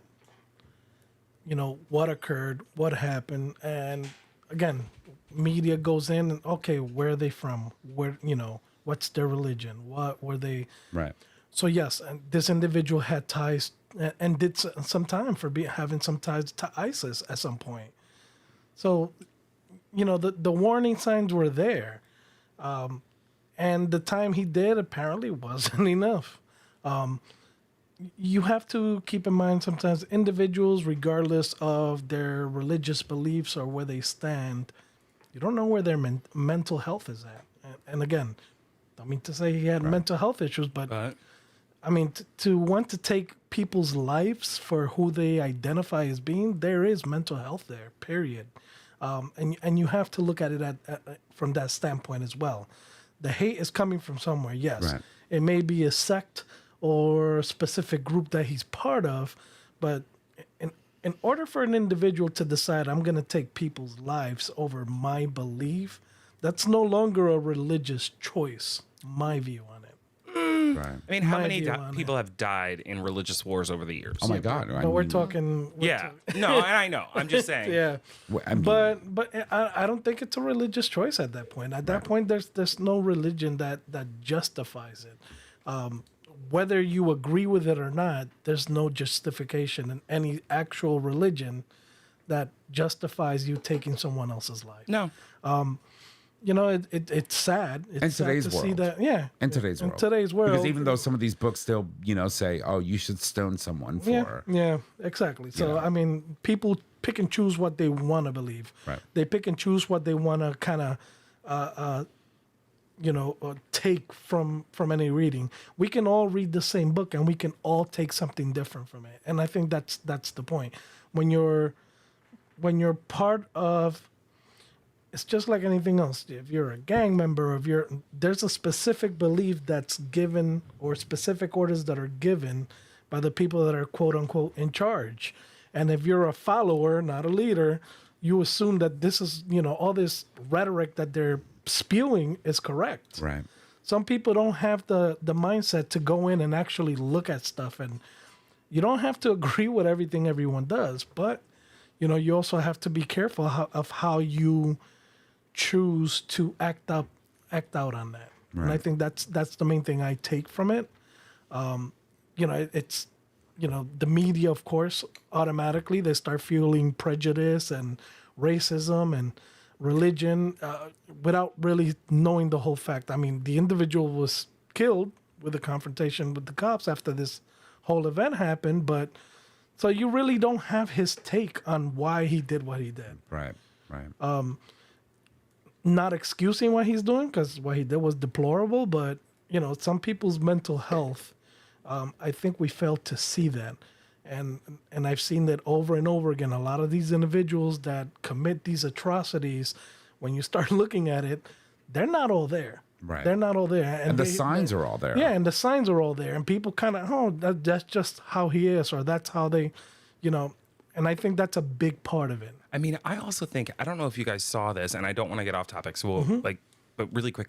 you know, what occurred, what happened, and again, media goes in and okay, where are they from? Where, you know, what's their religion? What were they? Right. So yes, and this individual had ties and did some time for having some ties to ISIS at some point. So, you know, the warning signs were there, and the time he did apparently wasn't enough. You have to keep in mind sometimes individuals, regardless of their religious beliefs or where they stand, you don't know where their mental health is at. And again, don't mean to say he had mental health issues, but I mean, to want to take people's lives for who they identify as being, there is mental health there, period. And you have to look at it from that standpoint as well. The hate is coming from somewhere, yes. Right. It may be a sect or a specific group that he's part of, but in order for an individual to decide I'm going to take people's lives over my belief, that's no longer a religious choice, my view on it. Right. I mean, how many people have died in religious wars over the years? Oh my God! But we're talking. No, I know. I'm just saying. Yeah, but I don't think it's a religious choice at that point. At that point, there's no religion that justifies it. Whether you agree with it or not, there's no justification in any actual religion that justifies you taking someone else's life. No. You know, it's sad. It's sad today's to world. see that. Yeah. In today's world. In today's world. Because even though some of these books still, you know, say, oh, you should stone someone for. Yeah, exactly. So, I mean, people pick and choose what they want to believe. Right. They pick and choose what they want to kind of, take from any reading. We can all read the same book and we can all take something different from it. And I think that's the point. When you're part of, it's just like anything else. If you're a gang member, there's a specific belief that's given or specific orders that are given by the people that are quote unquote in charge. And if you're a follower, not a leader, you assume that this is, you know, all this rhetoric that they're spewing is correct. Right. Some people don't have the mindset to go in and actually look at stuff, and you don't have to agree with everything everyone does, but you know, you also have to be careful of how you choose to act out on that. Right. And I think that's the main thing I take from it. You know, it's, you know, the media, of course, automatically they start fueling prejudice and racism and religion without really knowing the whole fact. I mean, the individual was killed with a confrontation with the cops after this whole event happened, but so you really don't have his take on why he did what he did. Right. Not excusing what he's doing, because what he did was deplorable, but you know, some people's mental health, I think we fail to see that. And I've seen that over and over again. A lot of these individuals that commit these atrocities, when you start looking at it, they're not all there. Right. They're not all there. And the signs are all there. Yeah, and the signs are all there. And people kind of, that's just how he is, or that's how they, you know, and I think that's a big part of it. I mean, I also think, I don't know if you guys saw this, and I don't want to get off topic, so we'll but really quick.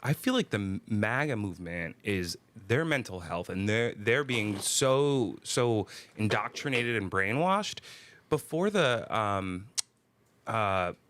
I feel like the MAGA movement is their mental health, and they're being so indoctrinated and brainwashed. Before the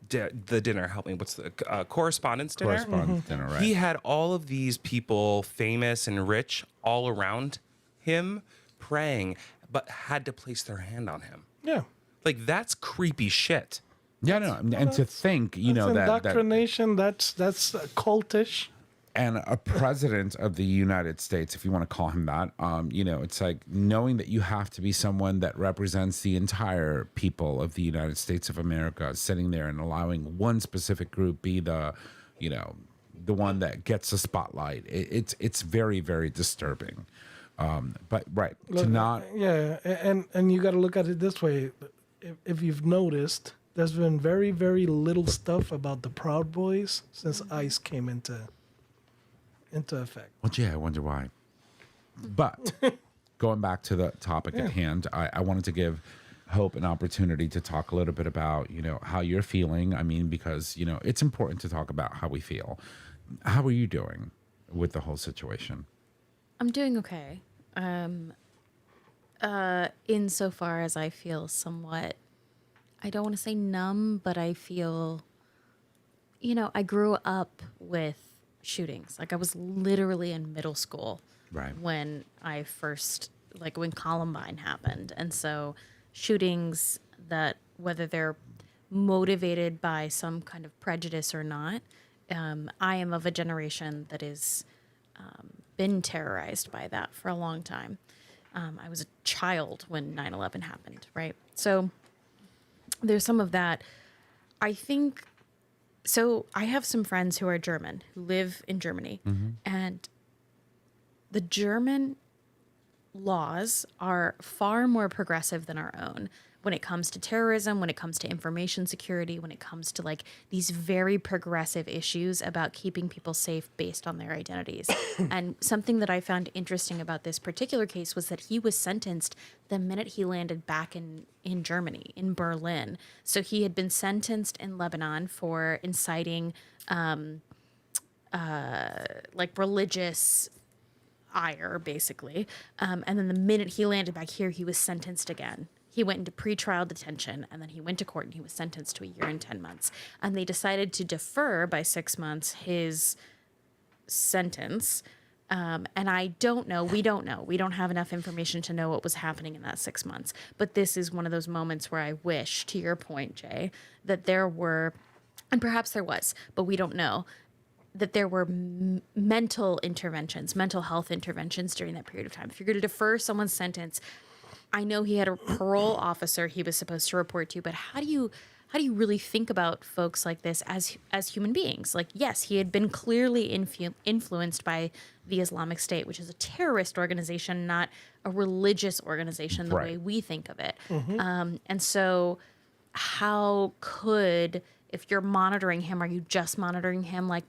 dinner, help me, what's the correspondence dinner? Correspondence dinner, right? He had all of these people, famous and rich, all around him praying, but had to place their hand on him. Yeah. Like, that's creepy shit. Yeah, no, and to think, you know, that indoctrination. That's cultish. and a president of the United States, if you want to call him that, you know, it's like knowing that you have to be someone that represents the entire people of the United States of America, sitting there and allowing one specific group be the, you know, the one that gets the spotlight. It's very, very disturbing. But right, Look, to not. Yeah, and you got to look at it this way. If you've noticed, there's been very, very little stuff about the Proud Boys since ICE came into effect. Well, gee, I wonder why. But going back to the topic at hand, I wanted to give Hope an opportunity to talk a little bit about, you know, how you're feeling. I mean, because, you know, it's important to talk about how we feel. How are you doing with the whole situation? I'm doing okay. Insofar as I feel somewhat, I don't want to say numb, but I feel, you know, I grew up with shootings. Like, I was literally in middle school Right. when I first, like, when Columbine happened. And so shootings that, whether they're motivated by some kind of prejudice or not, I am of a generation that is been terrorized by that for a long time. I was a child when 9/11 happened, right? So there's some of that. I think, so I have some friends who are German, who live in Germany, and the German laws are far more progressive than our own when it comes to terrorism, when it comes to information security, when it comes to like these very progressive issues about keeping people safe based on their identities. And something that I found interesting about this particular case was that he was sentenced the minute he landed back in Germany, in Berlin. So he had been sentenced in Lebanon for inciting like religious ire, basically. And then the minute he landed back here, he was sentenced again. He went into pretrial detention, and then he went to court, and he was sentenced to 1 year and 10 months. And they decided to defer by 6 months his sentence. And I don't know. We don't know. We don't have enough information to know what was happening in that 6 months. But this is one of those moments where I wish, to your point, Jay, that there were, and perhaps there was, but we don't know, that there were mental interventions, mental health interventions during that period of time. If you're going to defer someone's sentence, I know he had a parole officer he was supposed to report to, but how do you really think about folks like this as human beings? Like, yes, he had been clearly influenced by the Islamic State, which is a terrorist organization, not a religious organization the way we think of it. And so how could, if you're monitoring him, are you just monitoring him like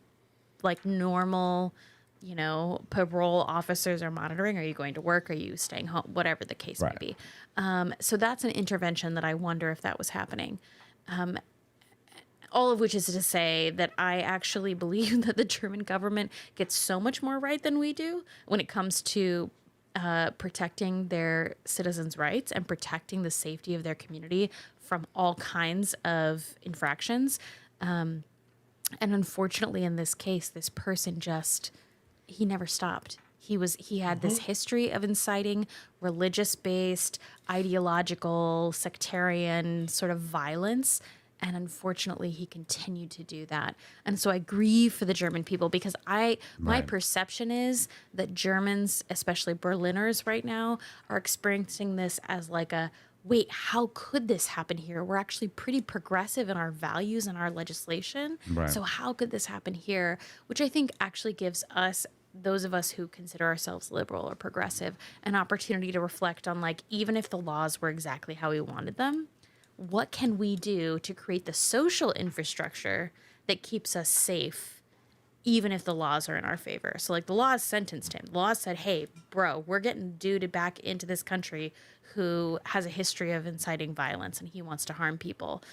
normal, you know, parole officers are monitoring? Are you going to work? Are you staying home? Whatever the case may be. So that's an intervention that I wonder if that was happening. All of which is to say that I actually believe that the German government gets so much more right than we do when it comes to protecting their citizens' rights and protecting the safety of their community from all kinds of infractions. And unfortunately, in this case, this person he never stopped. He had this history of inciting religious-based, ideological, sectarian sort of violence. And unfortunately, he continued to do that. And so I grieve for the German people because my perception is that Germans, especially Berliners right now, are experiencing this as like wait, how could this happen here? We're actually pretty progressive in our values and our legislation. Right. So how could this happen here? Which I think actually gives us, those of us who consider ourselves liberal or progressive, an opportunity to reflect on, like, even if the laws were exactly how we wanted them, what can we do to create the social infrastructure that keeps us safe, even if the laws are in our favor? So, like, the laws sentenced him. The laws said, hey, bro, we're getting a dude back into this country who has a history of inciting violence and he wants to harm people.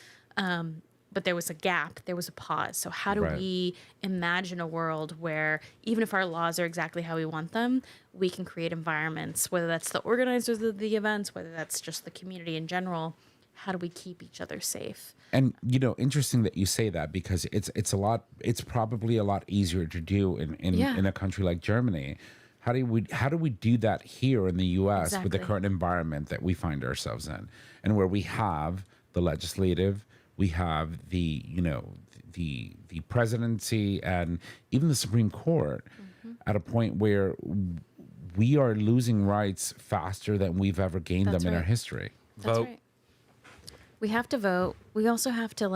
but there was a gap, there was a pause. So how do Right. we imagine a world where even if our laws are exactly how we want them, we can create environments, whether that's the organizers of the events, whether that's just the community in general, how do we keep each other safe? And interesting that you say that, because it's probably a lot easier to do in a country like Germany. How do we do that here in the US with the Exactly. current environment that we find ourselves in, and where we have the legislative, we have the the presidency, and even the Supreme Court at a point where we are losing rights faster than we've ever gained That's them in our right. history. That's Vote. right. We have to vote. We also have to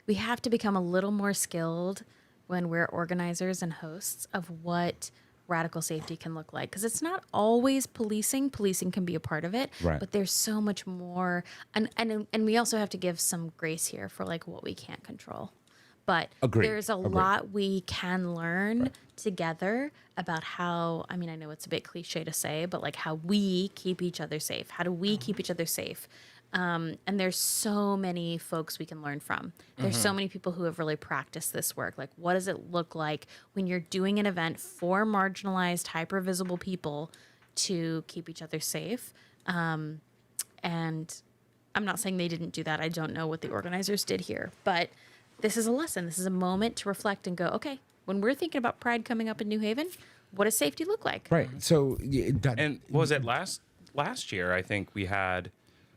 we have to become a little more skilled when we're organizers and hosts of what radical safety can look like, because it's not always policing. Policing can be a part of it, Right. but there's so much more, and we also have to give some grace here for like what we can't control. But Agreed. there's a Agreed. lot we can learn together about how, I mean, I know it's a bit cliche to say, but like how we keep each other safe. How do we keep each other safe? And there's so many folks we can learn from. There's so many people who have really practiced this work. Like, what does it look like when you're doing an event for marginalized, hyper visible people to keep each other safe? And I'm not saying they didn't do that. I don't know what the organizers did here, but this is a lesson. This is a moment to reflect and go, okay, when we're thinking about Pride coming up in New Haven, what does safety look like? Right. So And what was it last year? I think we had.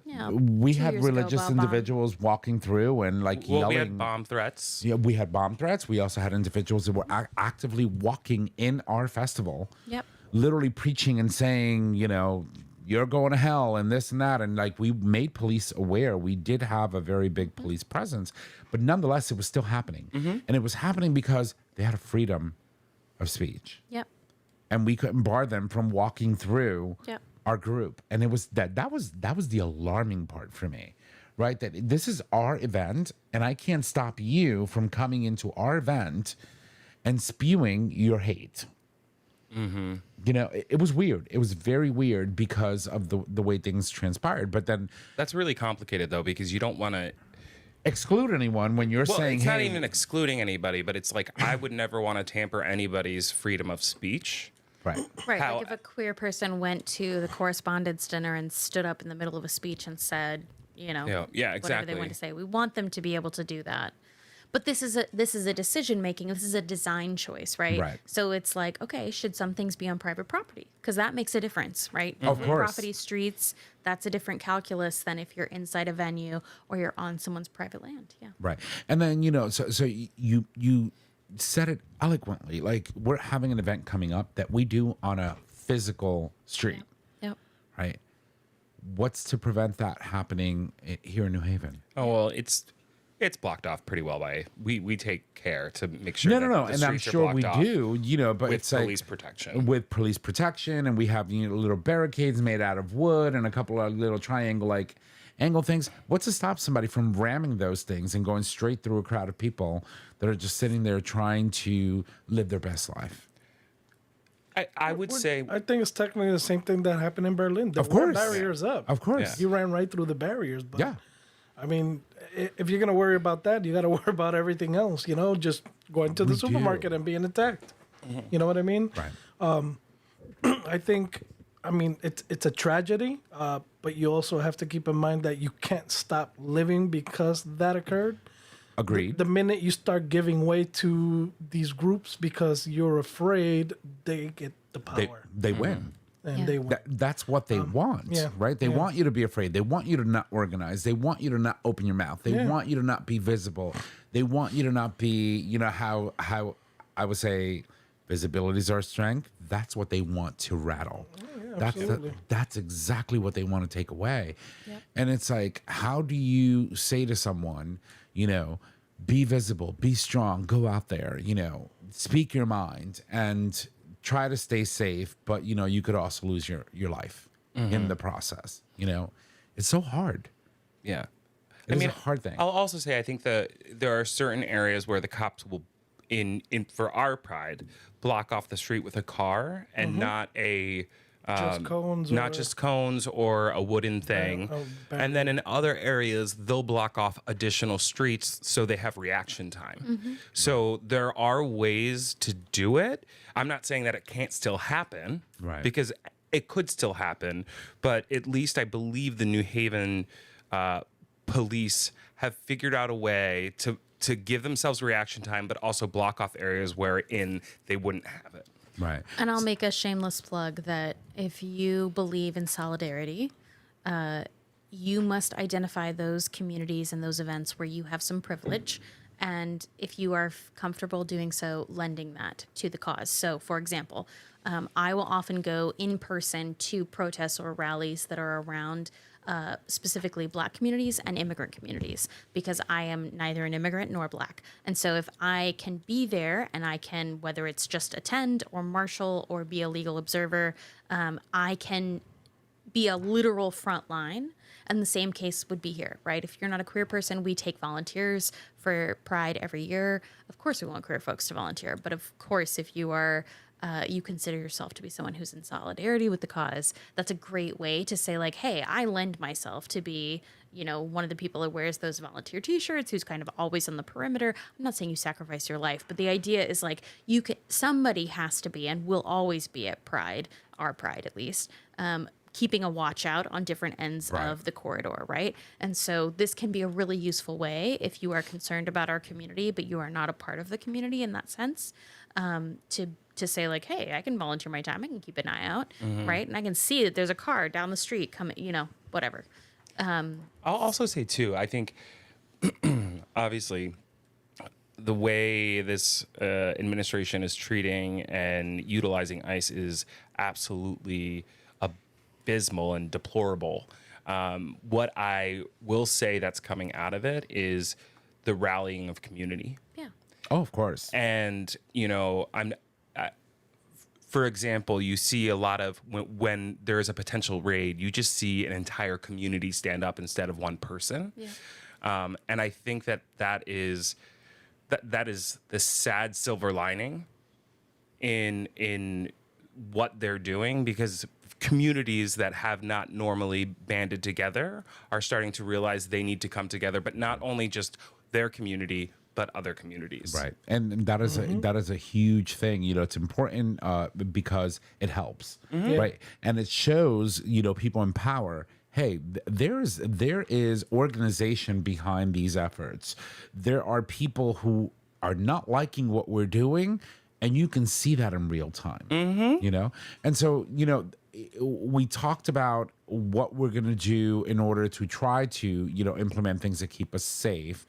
Yeah, we 2 had years ago, religious Bob Bomb. individuals walking through and like Well, yelling. we had bomb threats. Yeah, we had bomb threats. We also had individuals that were actively walking in our festival, Yep. literally preaching and saying, you're going to hell and this and that. And like, we made police aware. We did have a very big police presence, but nonetheless, it was still happening. And it was happening because they had a freedom of speech, Yep. and we couldn't bar them from walking through Yep. our group. And it was that was the alarming part for me, right? That this is our event, and I can't stop you from coming into our event and spewing your hate. It was weird. It was very weird because of the way things transpired. But then That's really complicated though, because you don't want to. exclude anyone when you're Well, saying, it's hey, not even excluding anybody, but it's like I would never want to tamper anybody's freedom of speech. right. Right. How- Like if a queer person went to the correspondence dinner and stood up in the middle of a speech and said, Yeah, whatever they exactly. want to say, we want them to be able to do that. But this is a decision making. This is a design choice, right? Right. So it's like, okay, should some things be on private property? Because that makes a difference, right? Of course. Property streets, that's a different calculus than if you're inside a venue or you're on someone's private land. Yeah. Right. And then, so you said it eloquently. Like, we're having an event coming up that we do on a physical street, Yep. right? What's to prevent that happening here in New Haven? Oh well, it's blocked off pretty well by we take care to make sure. No, that no. the And I'm streets are sure we blocked off do, but with it's like police protection. with police protection, and we have little barricades made out of wood and a couple of little triangle angle things. What's to stop somebody from ramming those things and going straight through a crowd of people that are just sitting there trying to live their best life? I would say I think it's technically the same thing that happened in Berlin. There Of course. were barriers up. Of course. You ran right through the barriers. But Yeah. I mean, if you're gonna worry about that, you got to worry about everything else. Just going to the We do. supermarket and being attacked. You know what I mean? Right. I think, it's a tragedy, but you also have to keep in mind that you can't stop living because that occurred. Agreed. The minute you start giving way to these groups because you're afraid, they get the power They win. and Yeah. they win. That's what they want, yeah, right? They yeah. want you to be afraid. They want you to not organize. They want you to not open your mouth. They Yeah. want you to not be visible. They want you to not be, how I would say visibility is our strength. That's what they want to rattle. absolutely. That's exactly what they want to take away. Yep. And it's like, how do you say to someone, be visible, be strong, go out there, speak your mind and try to stay safe, but you could also lose your life in the process. It's so hard. yeah. It's a hard thing. I'll also say I think there are certain areas where the cops will in for our pride block off the street with a car and not a just cones, not or- just cones or a wooden thing. And then in other areas, they'll block off additional streets so they have reaction time. So there are ways to do it. I'm not saying that it can't still happen, Right. because it could still happen, but at least I believe the New Haven police have figured out a way to give themselves reaction time, but also block off areas wherein they wouldn't have it. Right. And I'll make a shameless plug that if you believe in solidarity, you must identify those communities and those events where you have some privilege. And if you are comfortable doing so, lending that to the cause. So, for example, I will often go in person to protests or rallies that are around specifically Black communities and immigrant communities, because I am neither an immigrant nor Black. And so if I can be there and I can, whether it's just attend or marshal or be a legal observer, I can be a literal front line. And the same case would be here, right? If you're not a queer person, we take volunteers for Pride every year. Of course, we want queer folks to volunteer. But of course, if you are, you consider yourself to be someone who's in solidarity with the cause, that's a great way to say, like, hey, I lend myself to be, you know, one of the people that wears those volunteer t-shirts, who's kind of always on the perimeter. I'm not saying you sacrifice your life, but the idea is like, you can, somebody has to be and will always be at Pride, our Pride at least, keeping a watch out on different ends of the corridor, right? And so this can be a really useful way if you are concerned about our community, but you are not a part of the community in that sense, to say like, hey, I can volunteer my time, I can keep an eye out, right? And I can see that there's a car down the street coming, you know, whatever. I'll also say too, I think obviously the way this administration is treating and utilizing ICE is absolutely abysmal and deplorable. What I will say that's coming out of it is the rallying of community. Yeah. Oh, of course. And, you know, for example, you see a lot of when there is a potential raid, you just see an entire community stand up instead of one person. Yeah. And I think that is the sad silver lining in what they're doing, because communities that have not normally banded together are starting to realize they need to come together, but not only just their community, but other communities. Right. And that is that is a huge thing. You know, it's important because it helps, right? And it shows, you know, people in power, hey, there is organization behind these efforts. There are people who are not liking what we're doing, and you can see that in real time, you know? And so, you know, we talked about what we're going to do in order to try to, you know, implement things that keep us safe.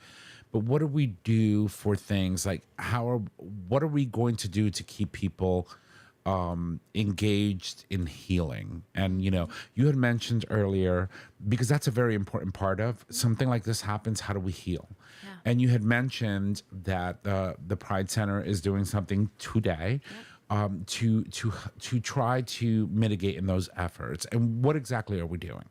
But what do we do for things like what are we going to do to keep people engaged in healing? And, you know, you had mentioned earlier, because that's a very important part of something like this happens, how do we heal? Yeah. And you had mentioned that the Pride Center is doing something today. Yeah. To try to mitigate in those efforts. And what exactly are we doing?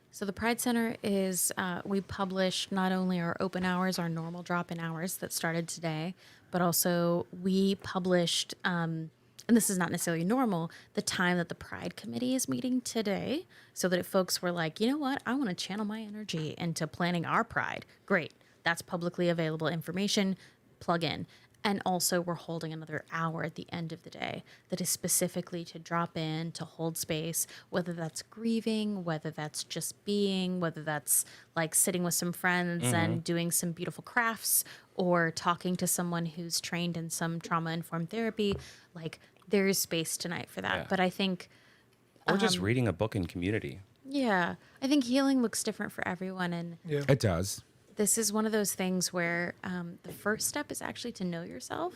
So the Pride Center is, we publish not only our open hours, our normal drop-in hours that started today, but also we published, and this is not necessarily normal, the time that the Pride Committee is meeting today, so that if folks were like, you know what, I want to channel my energy into planning our Pride. Great. That's publicly available information. Plug in. And also we're holding another hour at the end of the day that is specifically to drop in, to hold space, whether that's grieving, whether that's just being, whether that's like sitting with some friends and doing some beautiful crafts, or talking to someone who's trained in some trauma-informed therapy. Like, there is space tonight for that. Yeah. But I think... Or just reading a book in community. Yeah. I think healing looks different for everyone. And It does. this is one of those things where the first step is actually to know yourself.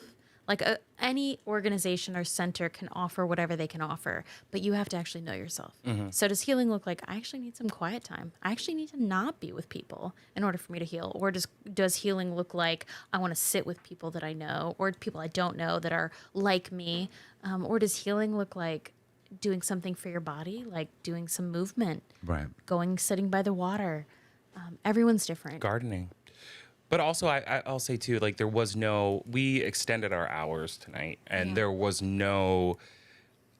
Like any organization or center can offer whatever they can offer, but you have to actually know yourself. So does healing look like, I actually need some quiet time? I actually need to not be with people in order for me to heal. Or does healing look like, I want to sit with people that I know, or people I don't know that are like me? Or does healing look like doing something for your body, like doing some movement, Right. sitting by the water? Everyone's different. Gardening. But also, I'll say too, like we extended our hours tonight, and there was no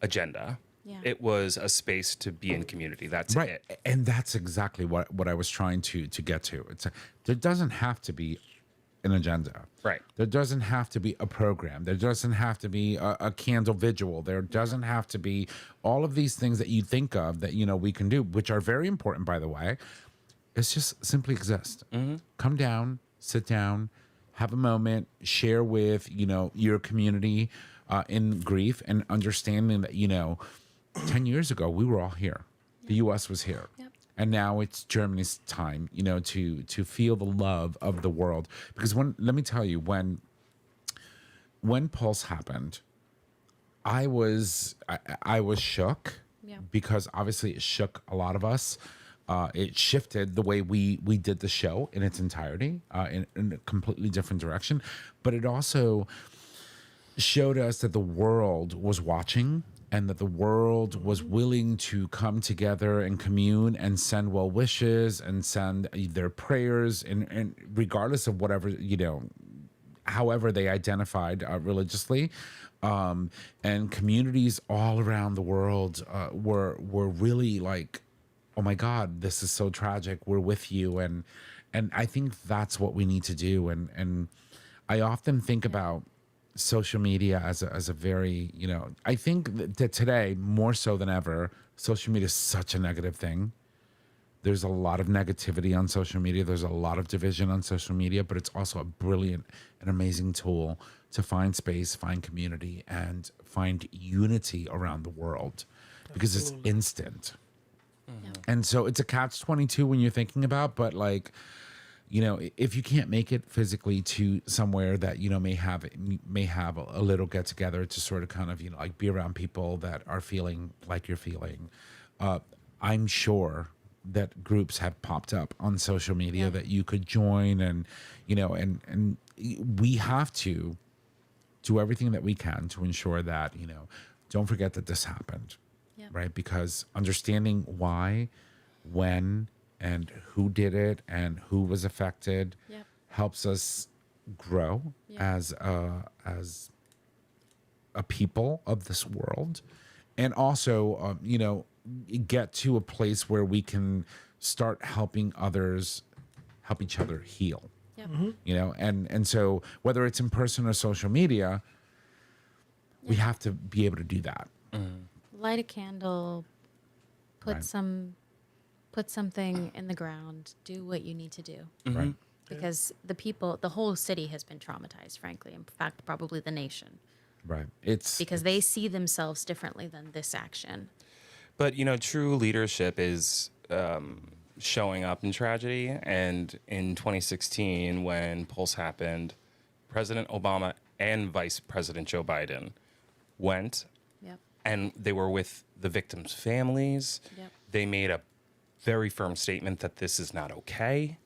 agenda. Yeah. It was a space to be in community. That's Right. it. And that's exactly what I was trying to get to. There doesn't have to be an agenda. Right. There doesn't have to be a program. There doesn't have to be a candle vigil. There doesn't have to be all of these things that you think of that, we can do, which are very important, by the way. It's just simply exist. Come down, sit down, have a moment, share with, your community in grief, and understanding that, 10 years ago, we were all here. The U.S. was here. Yep. And now it's Germany's time, to feel the love of the world. Because let me tell you, when Pulse happened, I was shook. Yeah. Because obviously it shook a lot of us. It shifted the way we did the show in its entirety, in a completely different direction. But it also showed us that the world was watching, and that the world was willing to come together and commune and send well wishes and send their prayers, and regardless of whatever, however they identified religiously. And communities all around the world were really like, oh my God, this is so tragic. We're with you. And I think that's what we need to do. And I often think about social media as a very, I think that today, more so than ever, social media is such a negative thing. There's a lot of negativity on social media. There's a lot of division on social media, but it's also a brilliant and amazing tool to find space, find community, and find unity around the world, because it's instant. And so it's a catch-22 when you're thinking about, but like, if you can't make it physically to somewhere that, may have a little get together to sort of kind of, like be around people that are feeling like you're feeling, I'm sure that groups have popped up on social media that you could join, and, and we have to do everything that we can to ensure that, don't forget that this happened. Yep. Right? Because understanding why, when, and who did it and who was affected Yep. helps us grow Yep. as a people of this world, and also, get to a place where we can start helping others help each other heal. Yep. And so whether it's in person or social media, we have to be able to do that. Light a candle, put Right. put something in the ground, do what you need to do. Right. Because the whole city has been traumatized, frankly. In fact, probably the nation. Right. It's Because they see themselves differently than this action. But, true leadership is showing up in tragedy. And in 2016, when Pulse happened, President Obama and Vice President Joe Biden went, Yep. and they were with the victims' families. Yep. They made a very firm statement that this is not okay.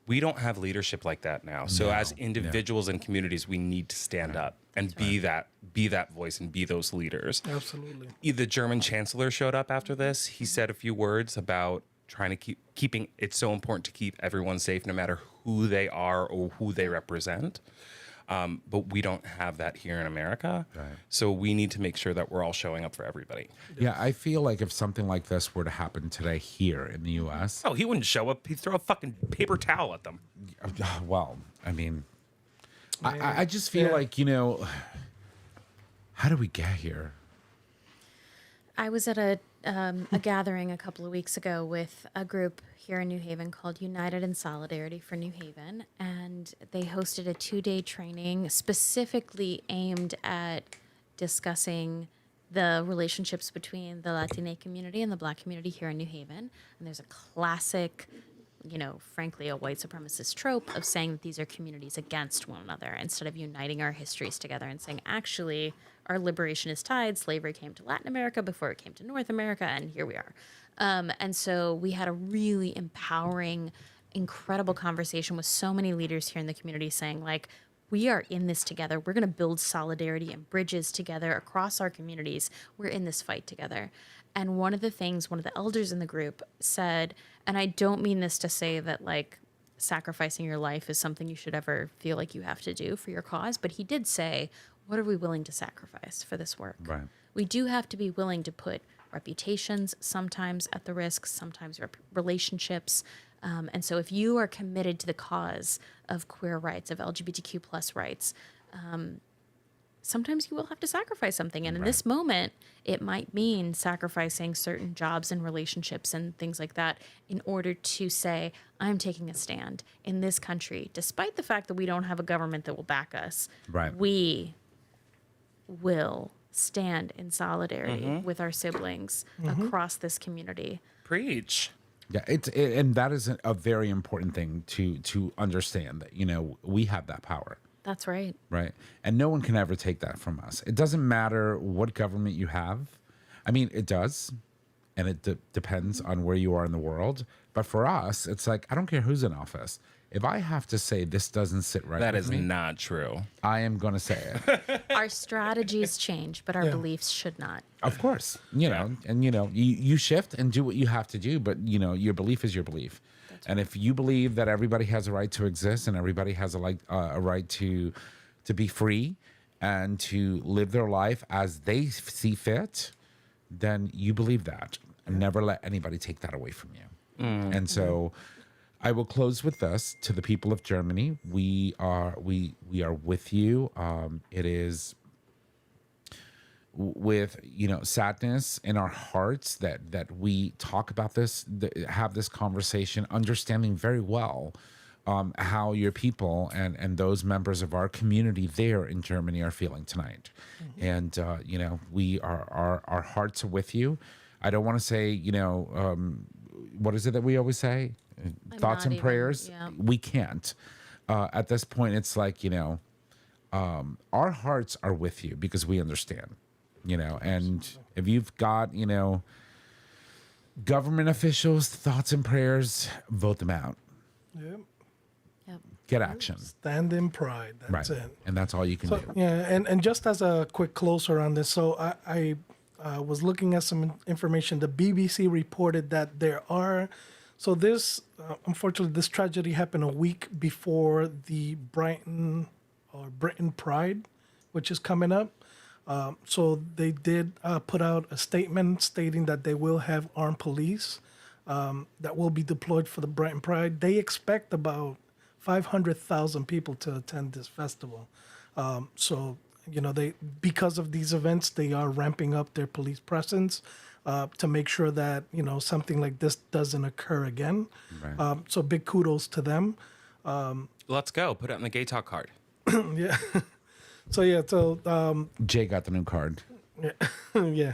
We don't have leadership like that now. So as individuals and communities, we need to stand up and be that voice and be those leaders. Absolutely. The German chancellor showed up after this. He said a few words about trying to keeping it's so important to keep everyone safe, no matter who they are or who they represent. But we don't have that here in America. Right. So we need to make sure that we're all showing up for everybody. Yeah, I feel like if something like this were to happen today here in the U.S., Oh, he wouldn't show up. He'd throw a fucking paper towel at them. well, I mean, I just feel like, how do we get here? I was at a gathering a couple of weeks ago with a group here in New Haven called United in Solidarity for New Haven, and they hosted a 2-day training specifically aimed at discussing the relationships between the Latina community and the Black community here in New Haven. And there's a classic, frankly, a white supremacist trope of saying that these are communities against one another instead of uniting our histories together and saying, actually, our liberation is tied. Slavery came to Latin America before it came to North America, and here we are. And so we had a really empowering, incredible conversation with so many leaders here in the community saying, like, we are in this together. We're going to build solidarity and bridges together across our communities. We're in this fight together. And one of the elders in the group said, and I don't mean this to say that, like, sacrificing your life is something you should ever feel like you have to do for your cause, but he did say, what are we willing to sacrifice for this work? Right. We do have to be willing to put reputations sometimes at the risk, sometimes relationships. And so if you are committed to the cause of queer rights, of LGBTQ plus rights, sometimes you will have to sacrifice something. And in this moment, it might mean sacrificing certain jobs and relationships and things like that in order to say, I'm taking a stand in this country, despite the fact that we don't have a government that will back us. Right. We will stand in solidarity with our siblings across this community. Preach. Yeah, and that is a very important thing to understand, that, you know, we have that power. That's right. Right. And no one can ever take that from us. It doesn't matter what government you have. I mean, it does. And it depends on where you are in the world. But for us, it's like, I don't care who's in office. If I have to say this doesn't sit right That with is me, not true. I am going to say it. Our strategies change, but our beliefs should not. Of course. You know, and, you know, you shift and do what you have to do. But, you know, your belief is your belief. And if you believe that everybody has a right to exist and everybody has a right to be free and to live their life as they see fit, then you believe that, and never let anybody take that away from you. And so I will close with this: to the people of Germany, we are with you. It is with, you know, sadness in our hearts that we talk about this, have this conversation, understanding very well how your people and those members of our community there in Germany are feeling tonight. And you know, our hearts are with you. I don't want to say, you know, what is it that we always say? Thoughts and prayers. We can't. At this point, it's like, you know, our hearts are with you because we understand. You know, and if you've got, you know, government officials, thoughts and prayers, vote them out. Yep. Get action. Stand in pride. That's it. And that's all you can So, do. yeah, and just as a quick closer on this, so I was looking at some information. The BBC reported that there are, so this, unfortunately, this tragedy happened a week before the Brighton Pride, which is coming up. So they did put out a statement stating that they will have armed police that will be deployed for the Brighton Pride. They expect about 500,000 people to attend this festival. So, you know, because of these events, they are ramping up their police presence to make sure that, you know, something like this doesn't occur again. Right. So big kudos to them. Let's go. Put it on the gay talk card. Yeah. So Jay got the new card. yeah.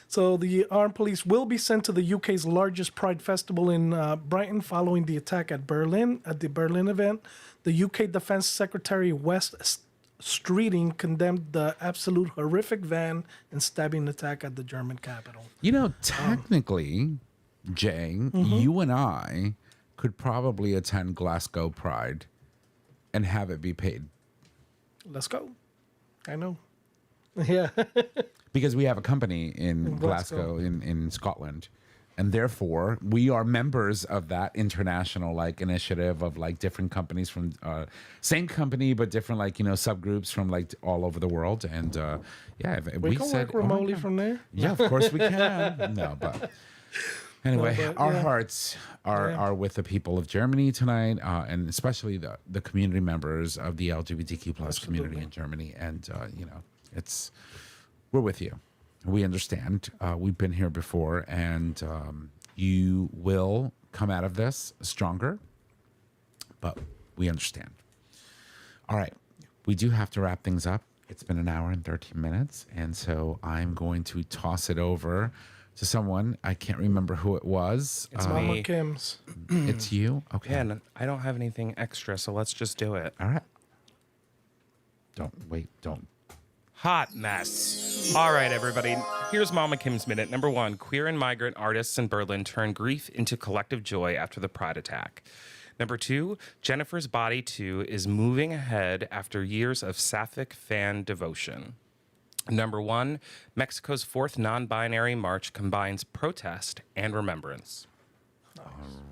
So the armed police will be sent to the UK's largest Pride festival in Brighton following the attack at the Berlin event. The UK Defense Secretary West Streeting condemned the absolute horrific van and stabbing attack at the German capital. You know, technically, Jay, you and I could probably attend Glasgow Pride and have it be paid. Let's go. I know. Yeah. Because we have a company in Glasgow in Scotland. And therefore, we are members of that international like initiative of like different companies from same company, but different like, you know, subgroups from like all over the world. And yeah, if we can work remotely from there. Yeah, of course we can. No, but anyway, No, but, our yeah. hearts are with the people of Germany tonight, and especially the community members of the LGBTQ plus community in Germany. And you know, we're with you. We understand. We've been here before, and you will come out of this stronger. But we understand. All right, we do have to wrap things up. It's been an hour and 13 minutes, and so I'm going to toss it over to someone. I can't remember who it was. It's Mama me. Kim's. It's you? Okay. Yeah, and I don't have anything extra, so let's just do it. All right. Don't. Hot mess. All right, everybody. Here's Mama Kim's Minute. Number 1, queer and migrant artists in Berlin turn grief into collective joy after the Pride attack. Number 2, Jennifer's Body 2 is moving ahead after years of sapphic fan devotion. Number 1, Mexico's 4th non-binary march combines protest and remembrance. All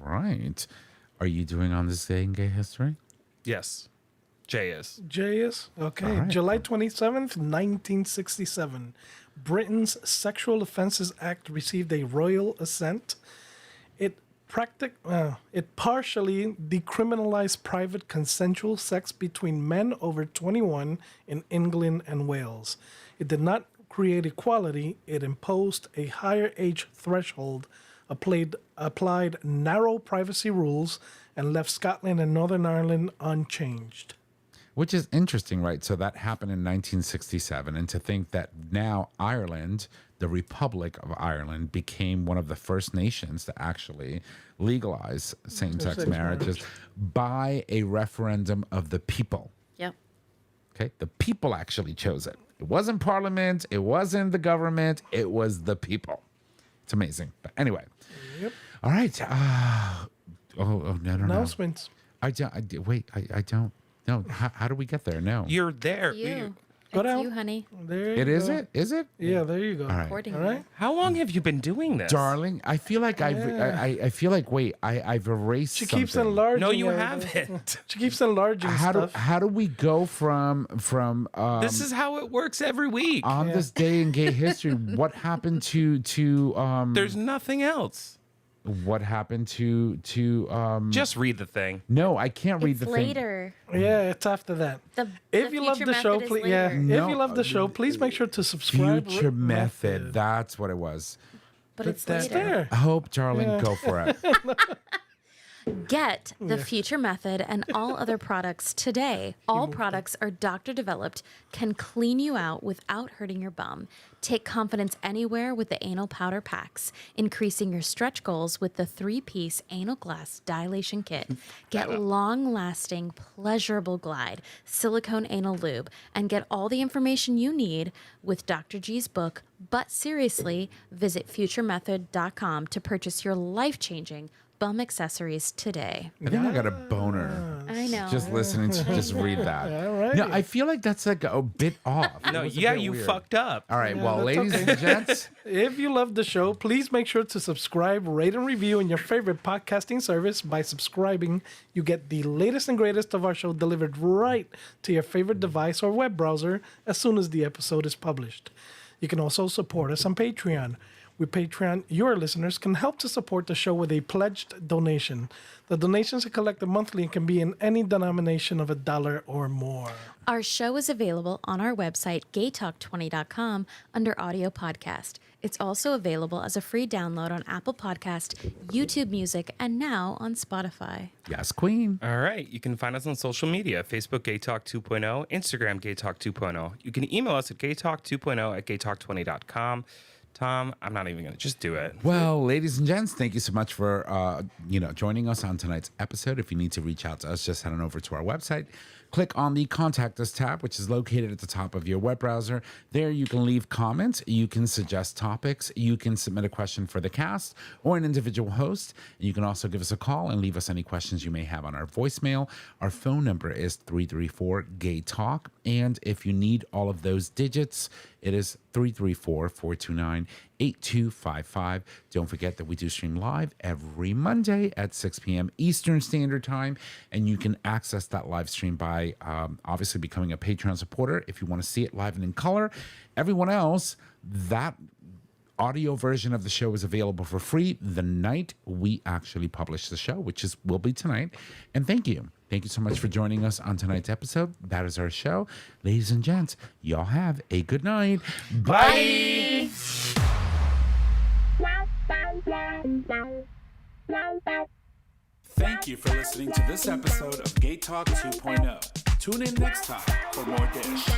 right. Are you doing on this day in gay history? Yes. J.S. J.S. Okay. All right. July 27th, 1967. Britain's Sexual Offences Act received a royal assent. It partially decriminalized private consensual sex between men over 21 in England and Wales. It did not create equality. It imposed a higher age threshold, applied narrow privacy rules, and left Scotland and Northern Ireland unchanged. Which is interesting, right? So that happened in 1967. And to think that now Ireland, the Republic of Ireland, became one of the first nations to actually legalize same-sex marriages by a referendum of the people. Yep. Okay? The people actually chose it. It wasn't Parliament. It wasn't the government. It was the people. It's amazing. But anyway. Yep. All right. No. Announcements. I don't. No. How do we get there? No. You're there. You. Go It's down. you, honey. There It you is go. it? Is it? Yeah, there you go. All right. Recording. All right. How long have you been doing this? Darling, I feel like I've I've erased She keeps something. enlarging. No, you everything. haven't. She keeps enlarging stuff. How do we go from This is how it works every week. on this day in gay history? What happened to There's nothing else. what happened to Just read the thing. No, I can't read It's the thing. later. Yeah, it's after that. If you love future the show, method is please. later. Yeah, No, if you love the show, please make sure to subscribe. Future method. That's what it was. But it's That's later. there. I hope, darling, go for it. Get the Future Method and all other products today. All products are doctor developed, can clean you out without hurting your bum. Take confidence anywhere with the anal powder packs, increasing your stretch goals with the 3-piece anal glass dilation kit. Get long-lasting, pleasurable glide, silicone anal lube, and get all the information you need with Dr. G's book. But seriously, visit futuremethod.com to purchase your life-changing bum accessories today. I think I got a boner. I know. Just listening to just read that. All right. No, I feel like that's like a bit off. No, It was a yeah, bit you weird. fucked up. All right, well, that's ladies okay. and gents, If you love the show, please make sure to subscribe, rate, and review in your favorite podcasting service. By subscribing, you get the latest and greatest of our show delivered right to your favorite device or web browser as soon as the episode is published. You can also support us on Patreon. With Patreon, your listeners can help to support the show with a pledged donation. The donations are collected monthly and can be in any denomination of $1 or more. Our show is available on our website, gaytalk20.com, under audio podcast. It's also available as a free download on Apple Podcast, YouTube Music, and now on Spotify. yes, Queen. All right. You can find us on social media, Facebook Gay Talk 2.0, Instagram Gay Talk 2.0. You can email us at gaytalk2.0@gaytalk20.com. Tom, I'm not even going to just do it. Well, ladies and gents, thank you so much for joining us on tonight's episode. If you need to reach out to us, just head on over to our website. Click on the Contact Us tab, which is located at the top of your web browser. There you can leave comments, you can suggest topics, you can submit a question for the cast or an individual host. You can also give us a call and leave us any questions you may have on our voicemail. Our phone number is 334-GAY-TALK. And if you need all of those digits, it is 334-429-8255. Don't forget that we do stream live every Monday at 6 p.m. Eastern Standard Time. And you can access that live stream by obviously becoming a Patreon supporter if you want to see it live and in color. Everyone else, that audio version of the show is available for free the night we actually publish the show, which will be tonight. And thank you. Thank you so much for joining us on tonight's episode. That is our show. Ladies and gents, y'all have a good night. Bye. Thank you for listening to this episode of Gay Talk 2.0. Tune in next time for more dish.